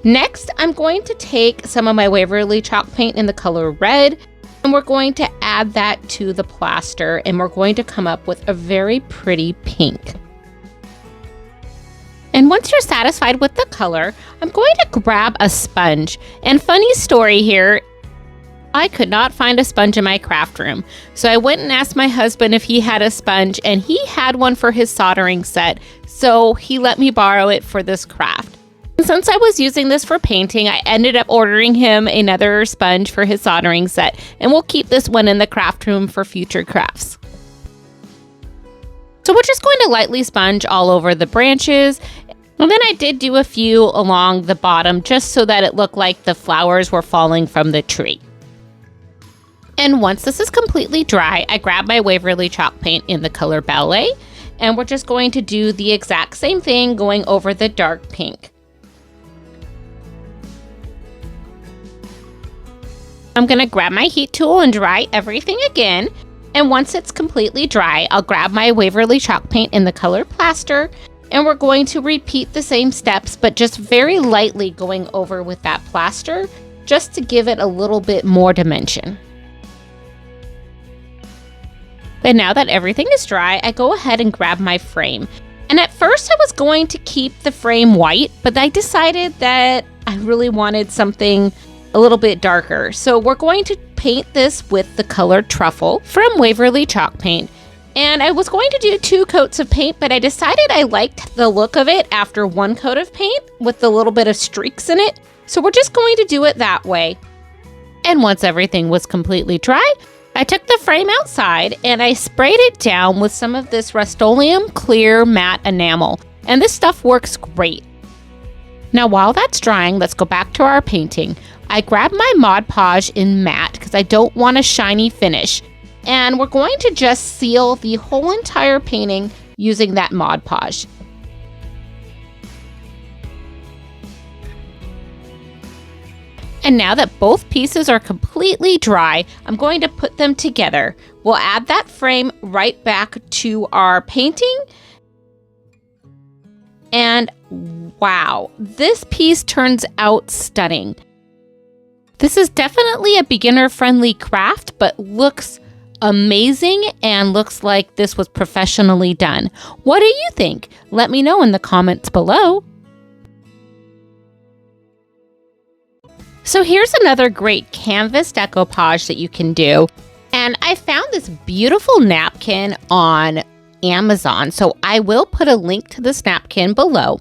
Next, I'm going to take some of my Waverly chalk paint in the color Red, and we're going to add that to the plaster, and we're going to come up with a very pretty pink. And once you're satisfied with the color, I'm going to grab a sponge. And funny story here, I could not find a sponge in my craft room. So I went and asked my husband if he had a sponge, and he had one for his soldering set. So he let me borrow it for this craft. And since I was using this for painting, I ended up ordering him another sponge for his soldering set. And we'll keep this one in the craft room for future crafts. So we're just going to lightly sponge all over the branches. And then I did do a few along the bottom just so that it looked like the flowers were falling from the tree. And once this is completely dry, I grab my Waverly chalk paint in the color Ballet, and we're just going to do the exact same thing going over the dark pink. I'm going to grab my heat tool and dry everything again. And once it's completely dry, I'll grab my Waverly chalk paint in the color Plaster, and we're going to repeat the same steps, but just very lightly going over with that plaster, just to give it a little bit more dimension. And now that everything is dry, I go ahead and grab my frame. And at first I was going to keep the frame white, but I decided that I really wanted something a little bit darker. So we're going to paint this with the color Truffle from Waverly Chalk Paint. And I was going to do 2 coats of paint, but I decided I liked the look of it after 1 coat of paint with a little bit of streaks in it. So we're just going to do it that way. And once everything was completely dry, I took the frame outside and I sprayed it down with some of this Rust-Oleum clear matte enamel. And this stuff works great. Now while that's drying, let's go back to our painting. I grabbed my Mod Podge in matte because I don't want a shiny finish. And we're going to just seal the whole entire painting using that Mod Podge. And now that both pieces are completely dry, I'm going to put them together. We'll add that frame right back to our painting. And wow, this piece turns out stunning. This is definitely a beginner-friendly craft, but looks amazing and looks like this was professionally done. What do you think? Let me know in the comments below. So here's another great canvas decoupage that you can do. And I found this beautiful napkin on Amazon. So I will put a link to this napkin below.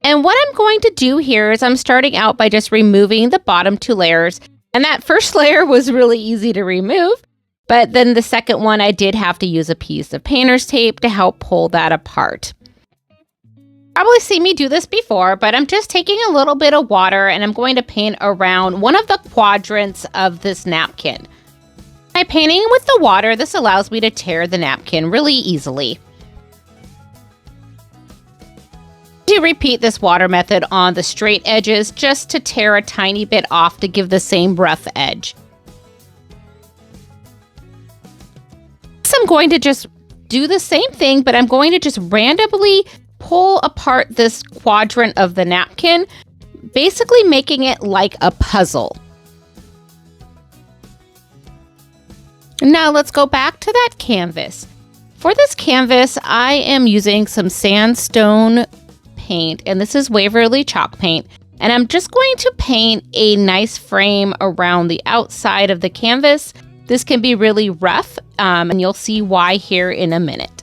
And what I'm going to do here is I'm starting out by just removing the bottom 2 layers. And that first layer was really easy to remove. But then the second one, I did have to use a piece of painter's tape to help pull that apart. Probably seen me do this before, but I'm just taking a little bit of water and I'm going to paint around one of the quadrants of this napkin. By painting with the water, this allows me to tear the napkin really easily. To repeat this water method on the straight edges just to tear a tiny bit off to give the same rough edge. So I'm going to just do the same thing, but I'm going to just randomly pull apart this quadrant of the napkin, basically making it like a puzzle. Now let's go back to that canvas. For this canvas, I am using some sandstone paint, and this is Waverly Chalk Paint. And I'm just going to paint a nice frame around the outside of the canvas. This can be really rough, and you'll see why here in a minute.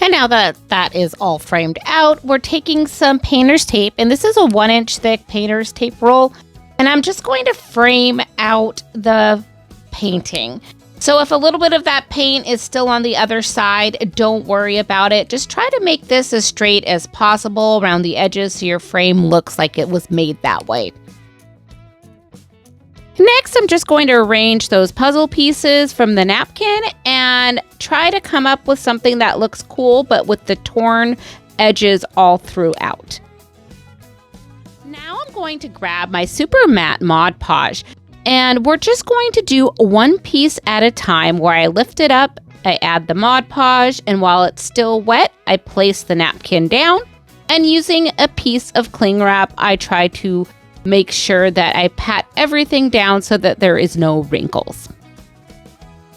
And now that that is all framed out, we're taking some painter's tape, and this is a 1-inch thick painter's tape roll, and I'm just going to frame out the painting. So if a little bit of that paint is still on the other side, don't worry about it. Just try to make this as straight as possible around the edges so your frame looks like it was made that way. Next, I'm just going to arrange those puzzle pieces from the napkin and try to come up with something that looks cool, but with the torn edges all throughout. Now I'm going to grab my super matte Mod Podge, and we're just going to do 1 piece at a time where I lift it up, I add the Mod Podge, and while it's still wet, I place the napkin down, and using a piece of cling wrap, I try to make sure that I pat everything down so that there is no wrinkles.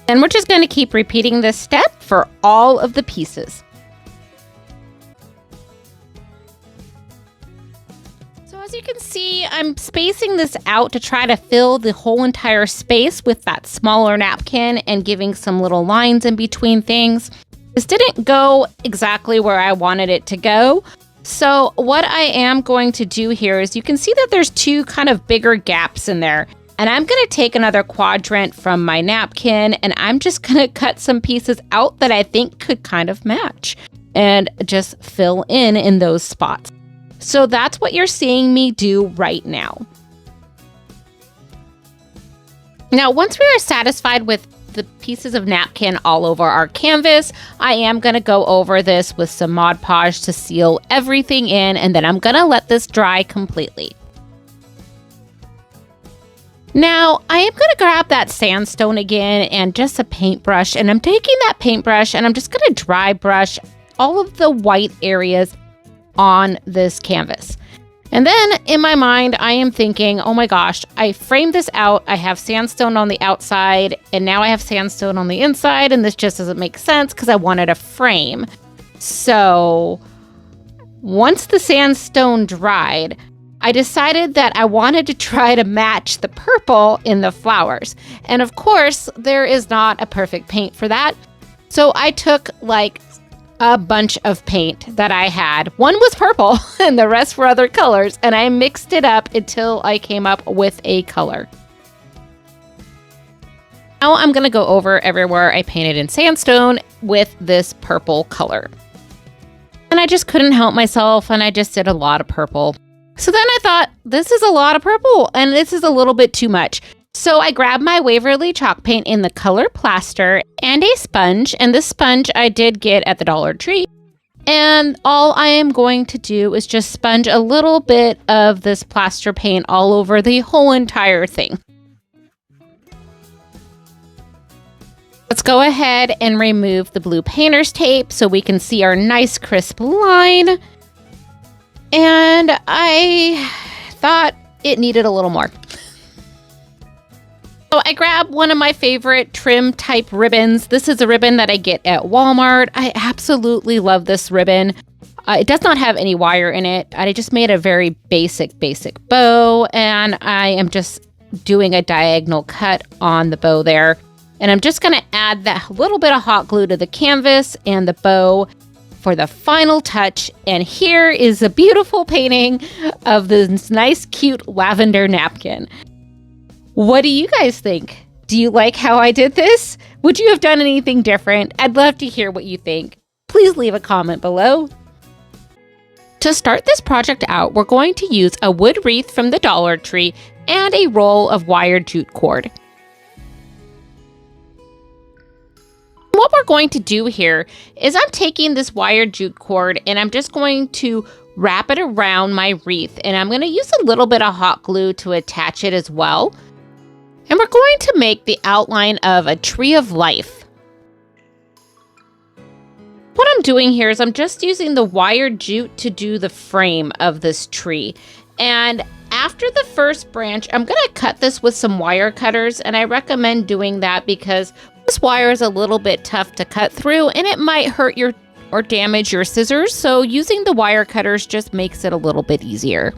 And we're just going to keep repeating this step for all of the pieces. So as you can see, I'm spacing this out to try to fill the whole entire space with that smaller napkin and giving some little lines in between things. This didn't go exactly where I wanted it to go. So what I am going to do here is you can see that there's 2 kind of bigger gaps in there. And I'm going to take another quadrant from my napkin and I'm just going to cut some pieces out that I think could kind of match and just fill in those spots. So that's what you're seeing me do right now. Now, once we are satisfied with the pieces of napkin all over our canvas, I am going to go over this with some Mod Podge to seal everything in, and then I'm going to let this dry completely. Now, I am going to grab that sandstone again and just a paintbrush, and I'm taking that paintbrush and I'm just going to dry brush all of the white areas on this canvas. And then in my mind, I am thinking, oh my gosh, I framed this out. I have sandstone on the outside and now I have sandstone on the inside. And this just doesn't make sense because I wanted a frame. So once the sandstone dried, I decided that I wanted to try to match the purple in the flowers. And of course, there is not a perfect paint for that. So I took like a bunch of paint that I had. One was purple and the rest were other colors, and I mixed it up until I came up with a color. Now I'm going to go over everywhere I painted in sandstone with this purple color. And I just couldn't help myself, and I just did a lot of purple. So then I thought, this is a lot of purple and this is a little bit too much. So I grabbed my Waverly chalk paint in the color plaster and a sponge. And this sponge I did get at the Dollar Tree. And all I am going to do is just sponge a little bit of this plaster paint all over the whole entire thing. Let's go ahead and remove the blue painter's tape so we can see our nice crisp line. And I thought it needed a little more. So I grabbed one of my favorite trim type ribbons. This is a ribbon that I get at Walmart. I absolutely love this ribbon. It does not have any wire in it. I just made a very basic bow, and I am just doing a diagonal cut on the bow there. And I'm just going to add that little bit of hot glue to the canvas and the bow for the final touch. And here is a beautiful painting of this nice, cute lavender napkin. What do you guys think? Do you like how I did this? Would you have done anything different? I'd love to hear what you think. Please leave a comment below. To start this project out, we're going to use a wood wreath from the Dollar Tree and a roll of wired jute cord. What we're going to do here is I'm taking this wired jute cord and I'm just going to wrap it around my wreath, and I'm going to use a little bit of hot glue to attach it as well. And we're going to make the outline of a tree of life. What I'm doing here is I'm just using the wired jute to do the frame of this tree. And after the first branch, I'm going to cut this with some wire cutters, and I recommend doing that because this wire is a little bit tough to cut through and it might hurt your or damage your scissors. So using the wire cutters just makes it a little bit easier.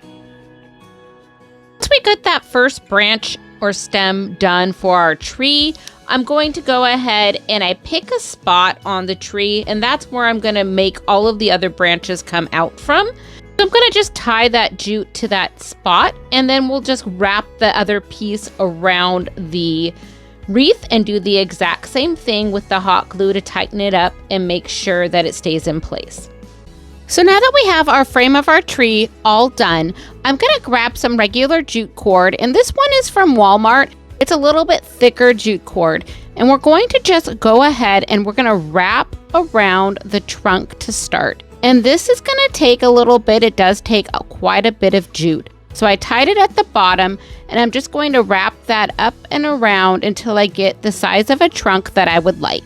Once we get that first branch or stem done for our tree, I'm going to go ahead and I pick a spot on the tree, and that's where I'm going to make all of the other branches come out from. So I'm going to just tie that jute to that spot, and then we'll just wrap the other piece around the wreath and do the exact same thing with the hot glue to tighten it up and make sure that it stays in place. So now that we have our frame of our tree all done, I'm going to grab some regular jute cord, and this one is from Walmart. It's a little bit thicker jute cord, and we're going to just go ahead and we're going to wrap around the trunk to start. And this is going to take a little bit. It does take quite a bit of jute. So I tied it at the bottom, and I'm just going to wrap that up and around until I get the size of a trunk that I would like.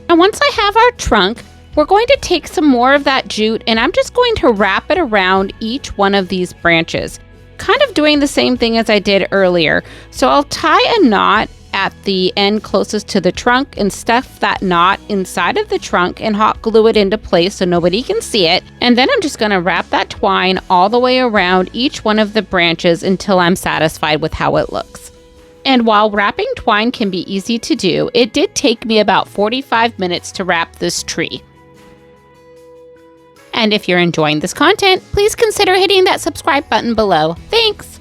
And once I have our trunk, we're going to take some more of that jute, and I'm just going to wrap it around each one of these branches, kind of doing the same thing as I did earlier. So I'll tie a knot at the end closest to the trunk and stuff that knot inside of the trunk and hot glue it into place so nobody can see it. And then I'm just going to wrap that twine all the way around each one of the branches until I'm satisfied with how it looks. And while wrapping twine can be easy to do, it did take me about 45 minutes to wrap this tree. And if you're enjoying this content, please consider hitting that subscribe button below. Thanks!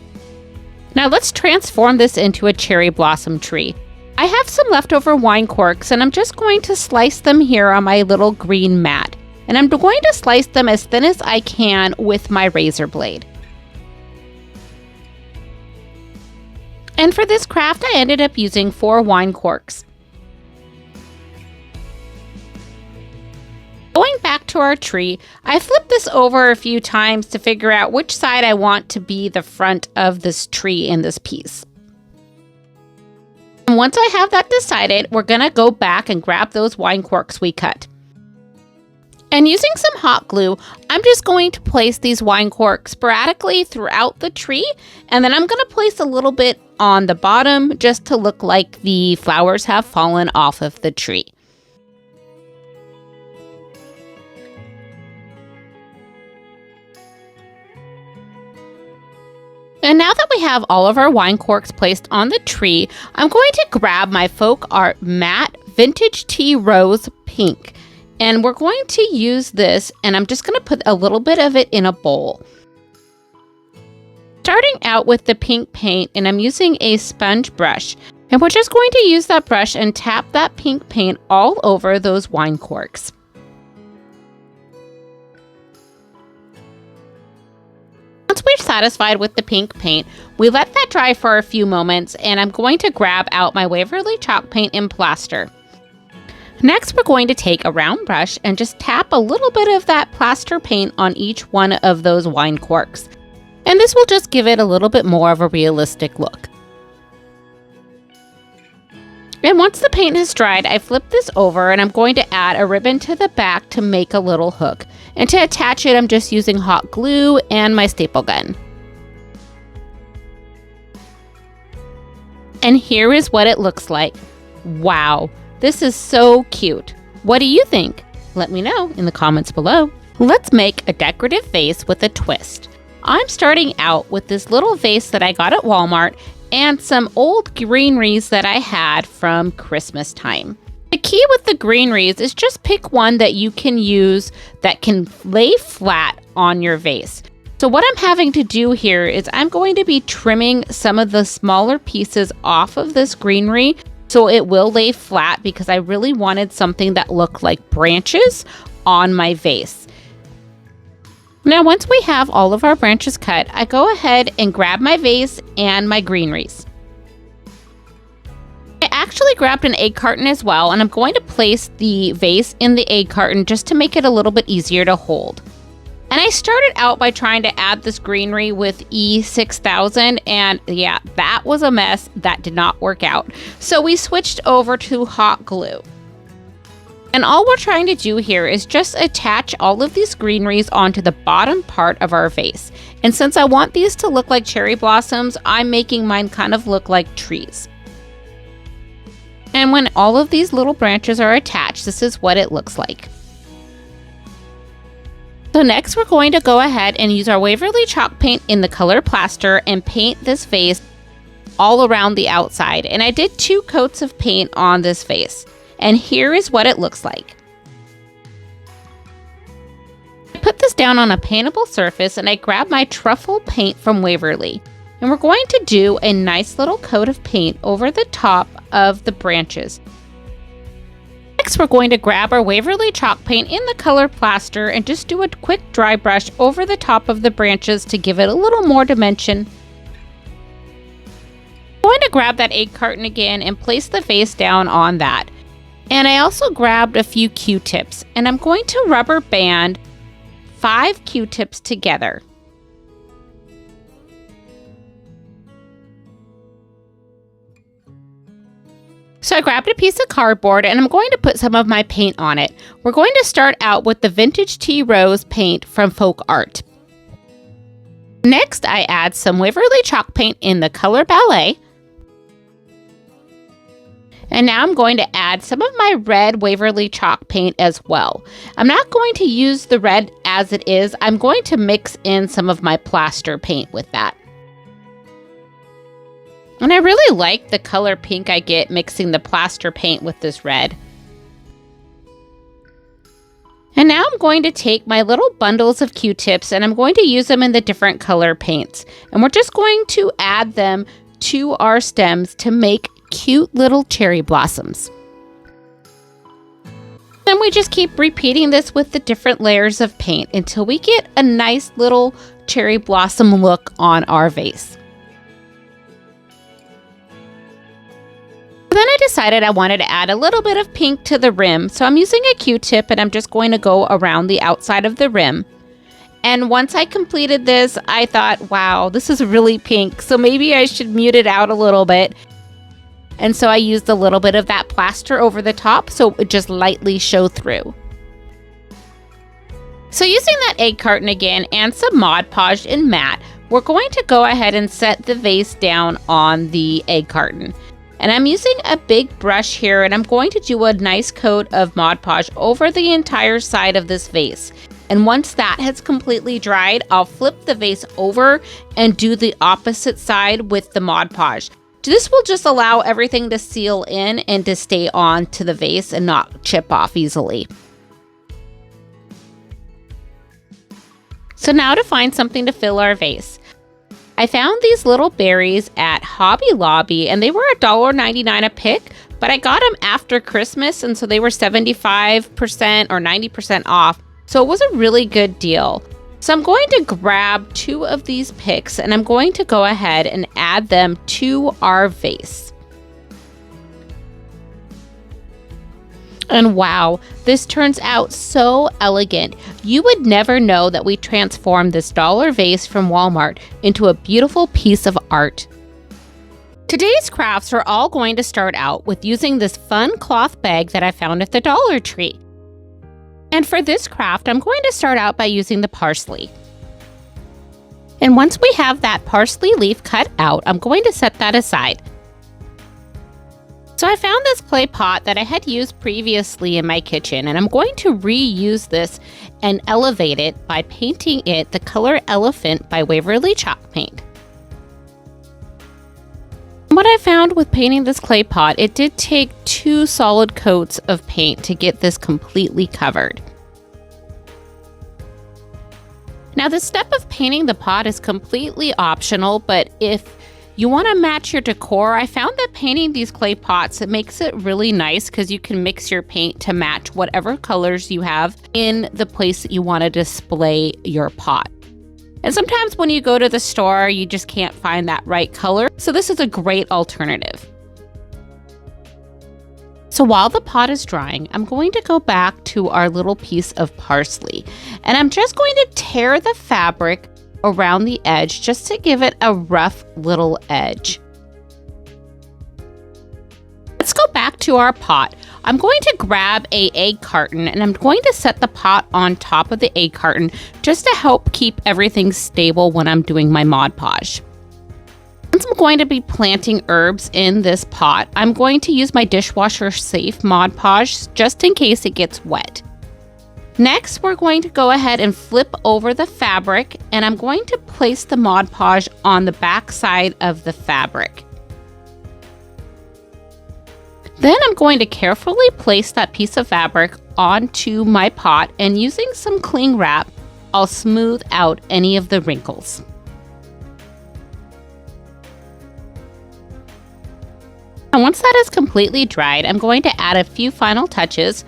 Now let's transform this into a cherry blossom tree. I have some leftover wine corks, and I'm just going to slice them here on my little green mat. And I'm going to slice them as thin as I can with my razor blade. And for this craft, I ended up using 4 wine corks. Going back to our tree, I flipped this over a few times to figure out which side I want to be the front of this tree in this piece. And once I have that decided, we're going to go back and grab those wine corks we cut. And using some hot glue, I'm just going to place these wine corks sporadically throughout the tree. And then I'm going to place a little bit on the bottom just to look like the flowers have fallen off of the tree. And now that we have all of our wine corks placed on the tree, I'm going to grab my Folk Art Matte Vintage Tea Rose Pink. And we're going to use this, and I'm just going to put a little bit of it in a bowl. Starting out with the pink paint, and I'm using a sponge brush. And we're just going to use that brush and tap that pink paint all over those wine corks. Once we're satisfied with the pink paint, we let that dry for a few moments, and I'm going to grab out my Waverly chalk paint and plaster. Next, we're going to take a round brush and just tap a little bit of that plaster paint on each one of those wine corks. And this will just give it a little bit more of a realistic look. And once the paint has dried, I flip this over and I'm going to add a ribbon to the back to make a little hook. And to attach it, I'm just using hot glue and my staple gun. And here is what it looks like. Wow! This is so cute. What do you think? Let me know in the comments below. Let's make a decorative vase with a twist. I'm starting out with this little vase that I got at Walmart and some old greeneries that I had from Christmas time. The key with the greeneries is just pick one that you can use that can lay flat on your vase. So what I'm having to do here is I'm going to be trimming some of the smaller pieces off of this greenery so it will lay flat, because I really wanted something that looked like branches on my vase. Now, once we have all of our branches cut, I go ahead and grab my vase and my greeneries. I actually grabbed an egg carton as well, and I'm going to place the vase in the egg carton just to make it a little bit easier to hold. And I started out by trying to add this greenery with E6000, and yeah, that was a mess. That did not work out. So we switched over to hot glue. And all we're trying to do here is just attach all of these greeneries onto the bottom part of our vase. And since I want these to look like cherry blossoms, I'm making mine kind of look like trees. And when all of these little branches are attached, this is what it looks like. So next we're going to go ahead and use our Waverly chalk paint in the color plaster and paint this vase all around the outside. And I did 2 coats of paint on this vase. And here is what it looks like. I put this down on a paintable surface and I grab my truffle paint from Waverly. And we're going to do a nice little coat of paint over the top of the branches. Next, we're going to grab our Waverly chalk paint in the color plaster and just do a quick dry brush over the top of the branches to give it a little more dimension. I'm going to grab that egg carton again and place the vase down on that. And I also grabbed a few Q-tips, and I'm going to rubber band 5 Q-tips together. So I grabbed a piece of cardboard and I'm going to put some of my paint on it. We're going to start out with the Vintage Tea Rose paint from Folk Art. Next, I add some Waverly chalk paint in the color Ballet. And now I'm going to add some of my red Waverly chalk paint as well. I'm not going to use the red as it is. I'm going to mix in some of my plaster paint with that. And I really like the color pink I get mixing the plaster paint with this red. And now I'm going to take my little bundles of Q-tips and I'm going to use them in the different color paints. And we're just going to add them to our stems to make cute little cherry blossoms. Then we just keep repeating this with the different layers of paint until we get a nice little cherry blossom look on our vase. Then I decided I wanted to add a little bit of pink to the rim, so I'm using a Q-tip and I'm just going to go around the outside of the rim. And once I completed this, I thought, wow, this is really pink, so maybe I should mute it out a little bit. And so I used a little bit of that plaster over the top so it would just lightly show through. So using that egg carton again and some Mod Podge in matte, we're going to go ahead and set the vase down on the egg carton. And I'm using a big brush here, and I'm going to do a nice coat of Mod Podge over the entire side of this vase. And once that has completely dried, I'll flip the vase over and do the opposite side with the Mod Podge. This will just allow everything to seal in and to stay on to the vase and not chip off easily. So now to find something to fill our vase. I found these little berries at Hobby Lobby, and they were $1.99 a pick, but I got them after Christmas, and so they were 75% or 90% off. So it was a really good deal. So I'm going to grab 2 of these picks, and I'm going to go ahead and add them to our vase. And wow, this turns out so elegant. You would never know that we transformed this dollar vase from Walmart into a beautiful piece of art. Today's crafts are all going to start out with using this fun cloth bag that I found at the Dollar Tree. And for this craft, I'm going to start out by using the parsley. And once we have that parsley leaf cut out, I'm going to set that aside. So I found this clay pot that I had used previously in my kitchen, and I'm going to reuse this and elevate it by painting it the color Elephant by Waverly Chalk Paint. What I found with painting this clay pot, it did take 2 solid coats of paint to get this completely covered. Now the step of painting the pot is completely optional, but if you want to match your decor, I found that painting these clay pots, it makes it really nice because you can mix your paint to match whatever colors you have in the place that you want to display your pot. And sometimes when you go to the store, you just can't find that right color, so this is a great alternative. So while the pot is drying, I'm going to go back to our little piece of parsley, and I'm just going to tear the fabric around the edge just to give it a rough little edge. Let's go back to our pot. I'm going to grab an egg carton, and I'm going to set the pot on top of the egg carton just to help keep everything stable when I'm doing my Mod Podge. Since I'm going to be planting herbs in this pot, I'm going to use my dishwasher safe Mod Podge just in case it gets wet. Next, we're going to go ahead and flip over the fabric, and I'm going to place the Mod Podge on the back side of the fabric. Then I'm going to carefully place that piece of fabric onto my pot, and using some cling wrap, I'll smooth out any of the wrinkles. And once that is completely dried, I'm going to add a few final touches.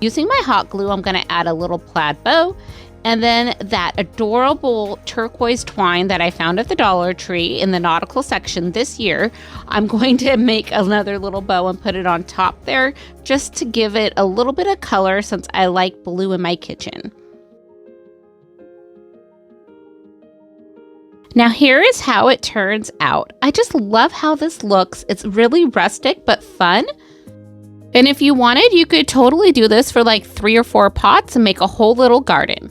Using my hot glue, I'm going to add a little plaid bow, and then that adorable turquoise twine that I found at the Dollar Tree in the nautical section this year. I'm going to make another little bow and put it on top there just to give it a little bit of color since I like blue in my kitchen. Now here is how it turns out. I just love how this looks. It's really rustic but fun. And if you wanted, you could totally do this for like 3 or 4 pots and make a whole little garden.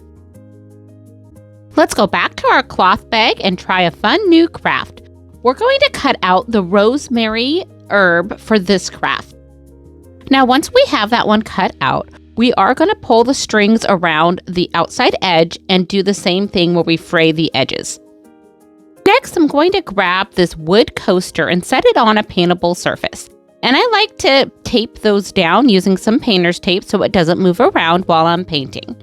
Let's go back to our cloth bag and try a fun new craft. We're going to cut out the rosemary herb for this craft. Now, once we have that one cut out, we are going to pull the strings around the outside edge and do the same thing where we fray the edges. Next, I'm going to grab this wood coaster and set it on a paintable surface. And I like to tape those down using some painter's tape so it doesn't move around while I'm painting.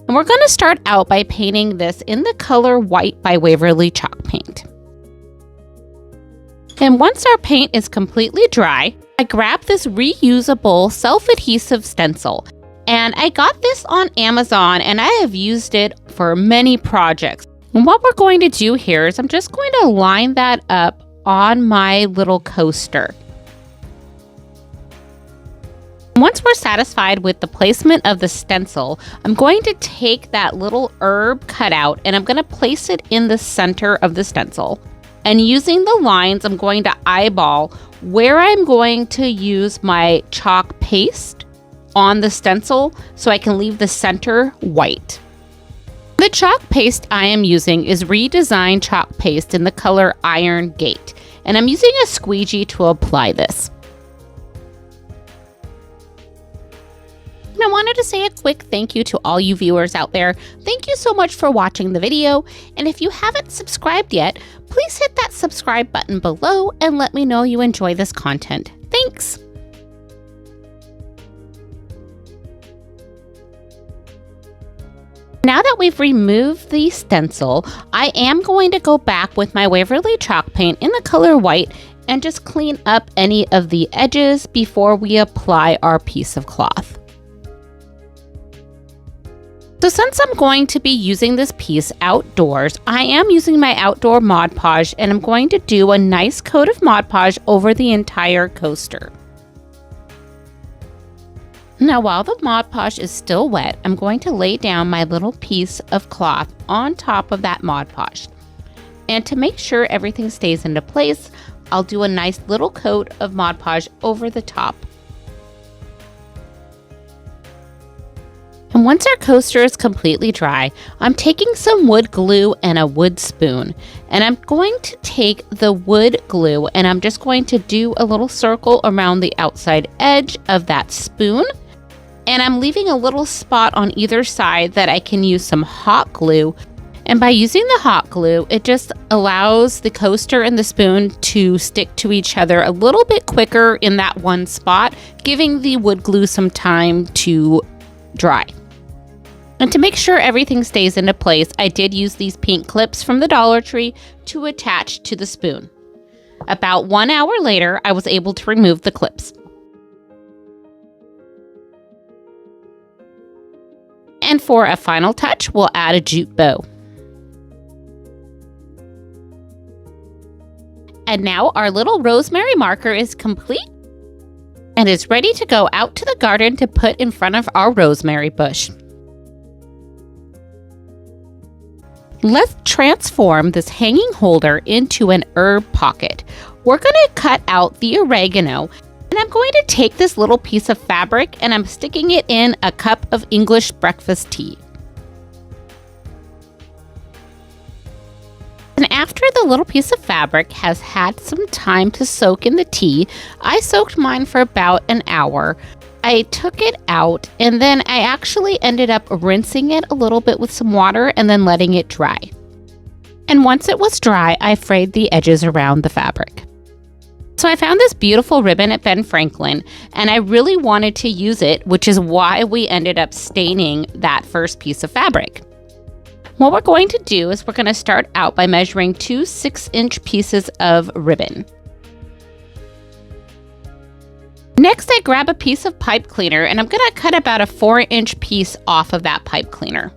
And we're going to start out by painting this in the color White by Waverly Chalk Paint. And once our paint is completely dry, I grab this reusable self-adhesive stencil. And I got this on Amazon, and I have used it for many projects. And what we're going to do here is I'm just going to line that up on my little coaster. Once we're satisfied with the placement of the stencil, I'm going to take that little herb cutout and I'm going to place it in the center of the stencil. And using the lines, I'm going to eyeball where I'm going to use my chalk paste on the stencil so I can leave the center white. The chalk paste I am using is redesigned chalk paste in the color Iron Gate, and I'm using a squeegee to apply this. And I wanted to say a quick thank you to all you viewers out there. Thank you so much for watching the video, and if you haven't subscribed yet, please hit that subscribe button below and let me know you enjoy this content. Thanks! Now that we've removed the stencil, I am going to go back with my Waverly chalk paint in the color white and just clean up any of the edges before we apply our piece of cloth. So since I'm going to be using this piece outdoors, I am using my outdoor Mod Podge, and I'm going to do a nice coat of Mod Podge over the entire coaster. Now while the Mod Podge is still wet, I'm going to lay down my little piece of cloth on top of that Mod Podge. And to make sure everything stays into place, I'll do a nice little coat of Mod Podge over the top. And once our coaster is completely dry, I'm taking some wood glue and a wood spoon. And I'm going to take the wood glue and I'm just going to do a little circle around the outside edge of that spoon. And I'm leaving a little spot on either side that I can use some hot glue. And by using the hot glue, it just allows the coaster and the spoon to stick to each other a little bit quicker in that one spot, giving the wood glue some time to dry. And to make sure everything stays into place, I did use these pink clips from the Dollar Tree to attach to the spoon. About 1 hour later, I was able to remove the clips. And for a final touch, we'll add a jute bow. And now our little rosemary marker is complete and is ready to go out to the garden to put in front of our rosemary bush. Let's transform this hanging holder into an herb pocket. We're going to cut out the oregano, and I'm going to take this little piece of fabric and I'm sticking it in a cup of English breakfast tea. And after the little piece of fabric has had some time to soak in the tea, I soaked mine for about an hour. I took it out and then I actually ended up rinsing it a little bit with some water and then letting it dry. And once it was dry, I frayed the edges around the fabric. So I found this beautiful ribbon at Ben Franklin and I really wanted to use it, which is why we ended up staining that first piece of fabric. What we're going to do is we're going to start out by measuring 2 6-inch pieces of ribbon. Next, I grab a piece of pipe cleaner and I'm going to cut about a 4-inch piece off of that pipe cleaner.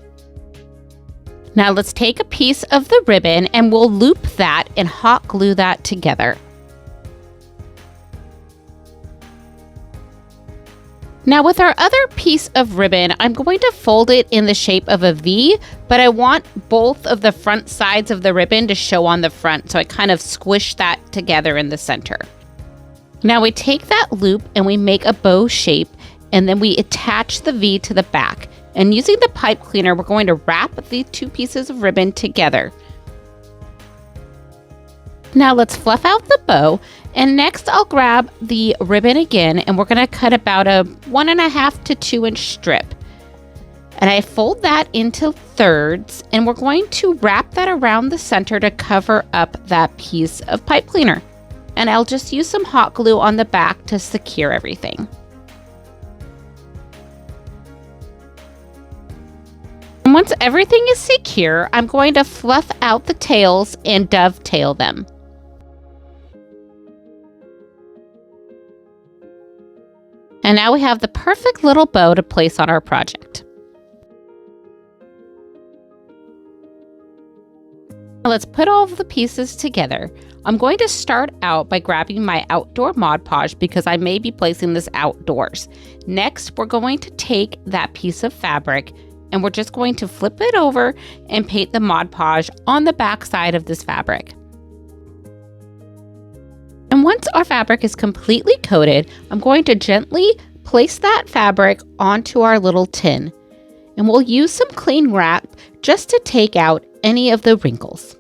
Now let's take a piece of the ribbon and we'll loop that and hot glue that together. Now with our other piece of ribbon, I'm going to fold it in the shape of a V, but I want both of the front sides of the ribbon to show on the front, so I kind of squish that together in the center. Now we take that loop and we make a bow shape and then we attach the V to the back. And using the pipe cleaner, we're going to wrap the 2 pieces of ribbon together. Now let's fluff out the bow. And next I'll grab the ribbon again and we're going to cut about a 1.5 to 2-inch strip. And I fold that into thirds and we're going to wrap that around the center to cover up that piece of pipe cleaner. And I'll just use some hot glue on the back to secure everything. And once everything is secure, I'm going to fluff out the tails and dovetail them. And now we have the perfect little bow to place on our project. Let's put all of the pieces together. I'm going to start out by grabbing my outdoor Mod Podge because I may be placing this outdoors. Next, we're going to take that piece of fabric and we're just going to flip it over and paint the Mod Podge on the back side of this fabric. And once our fabric is completely coated, I'm going to gently place that fabric onto our little tin. And we'll use some cling wrap just to take out any of the wrinkles.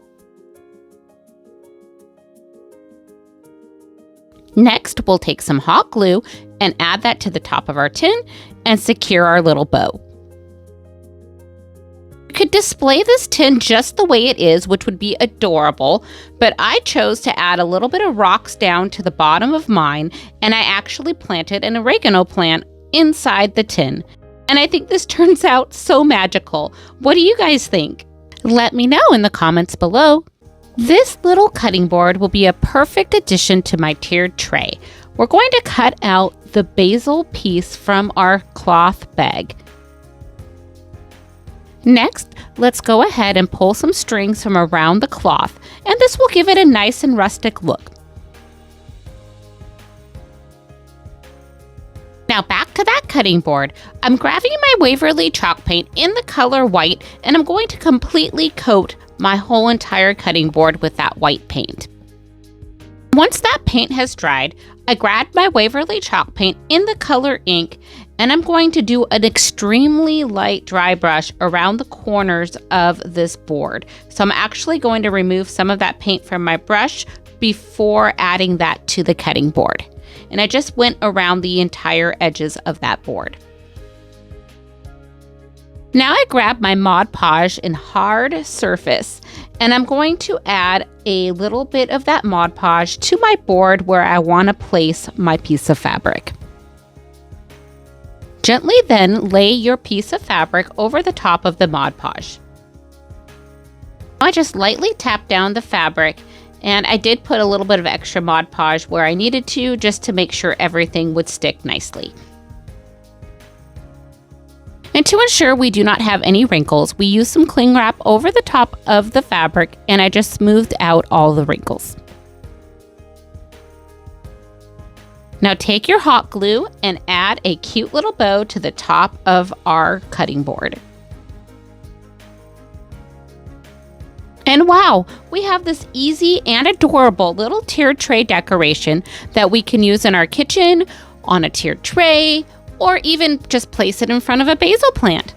Next, we'll take some hot glue and add that to the top of our tin and secure our little bow. You could display this tin just the way it is, which would be adorable, but I chose to add a little bit of rocks down to the bottom of mine, and I actually planted an oregano plant inside the tin. And I think this turns out so magical. What do you guys think? Let me know in the comments below. This little cutting board will be a perfect addition to my tiered tray. We're going to cut out the basil piece from our cloth bag. Next, let's go ahead and pull some strings from around the cloth, and this will give it a nice and rustic look. Now back to that cutting board. I'm grabbing my Waverly chalk paint in the color white, and I'm going to completely coat my whole entire cutting board with that white paint. Once that paint has dried, I grabbed my Waverly chalk paint in the color ink, and I'm going to do an extremely light dry brush around the corners of this board. So I'm actually going to remove some of that paint from my brush before adding that to the cutting board. And I just went around the entire edges of that board. Now I grab my Mod Podge in hard surface, and I'm going to add a little bit of that Mod Podge to my board where I want to place my piece of fabric. Gently then lay your piece of fabric over the top of the Mod Podge. I just lightly tap down the fabric, and I did put a little bit of extra Mod Podge where I needed to, just to make sure everything would stick nicely. And to ensure we do not have any wrinkles, we use some cling wrap over the top of the fabric, and I just smoothed out all the wrinkles. Now take your hot glue and add a cute little bow to the top of our cutting board. And wow, we have this easy and adorable little tiered tray decoration that we can use in our kitchen, on a tiered tray, or even just place it in front of a basil plant.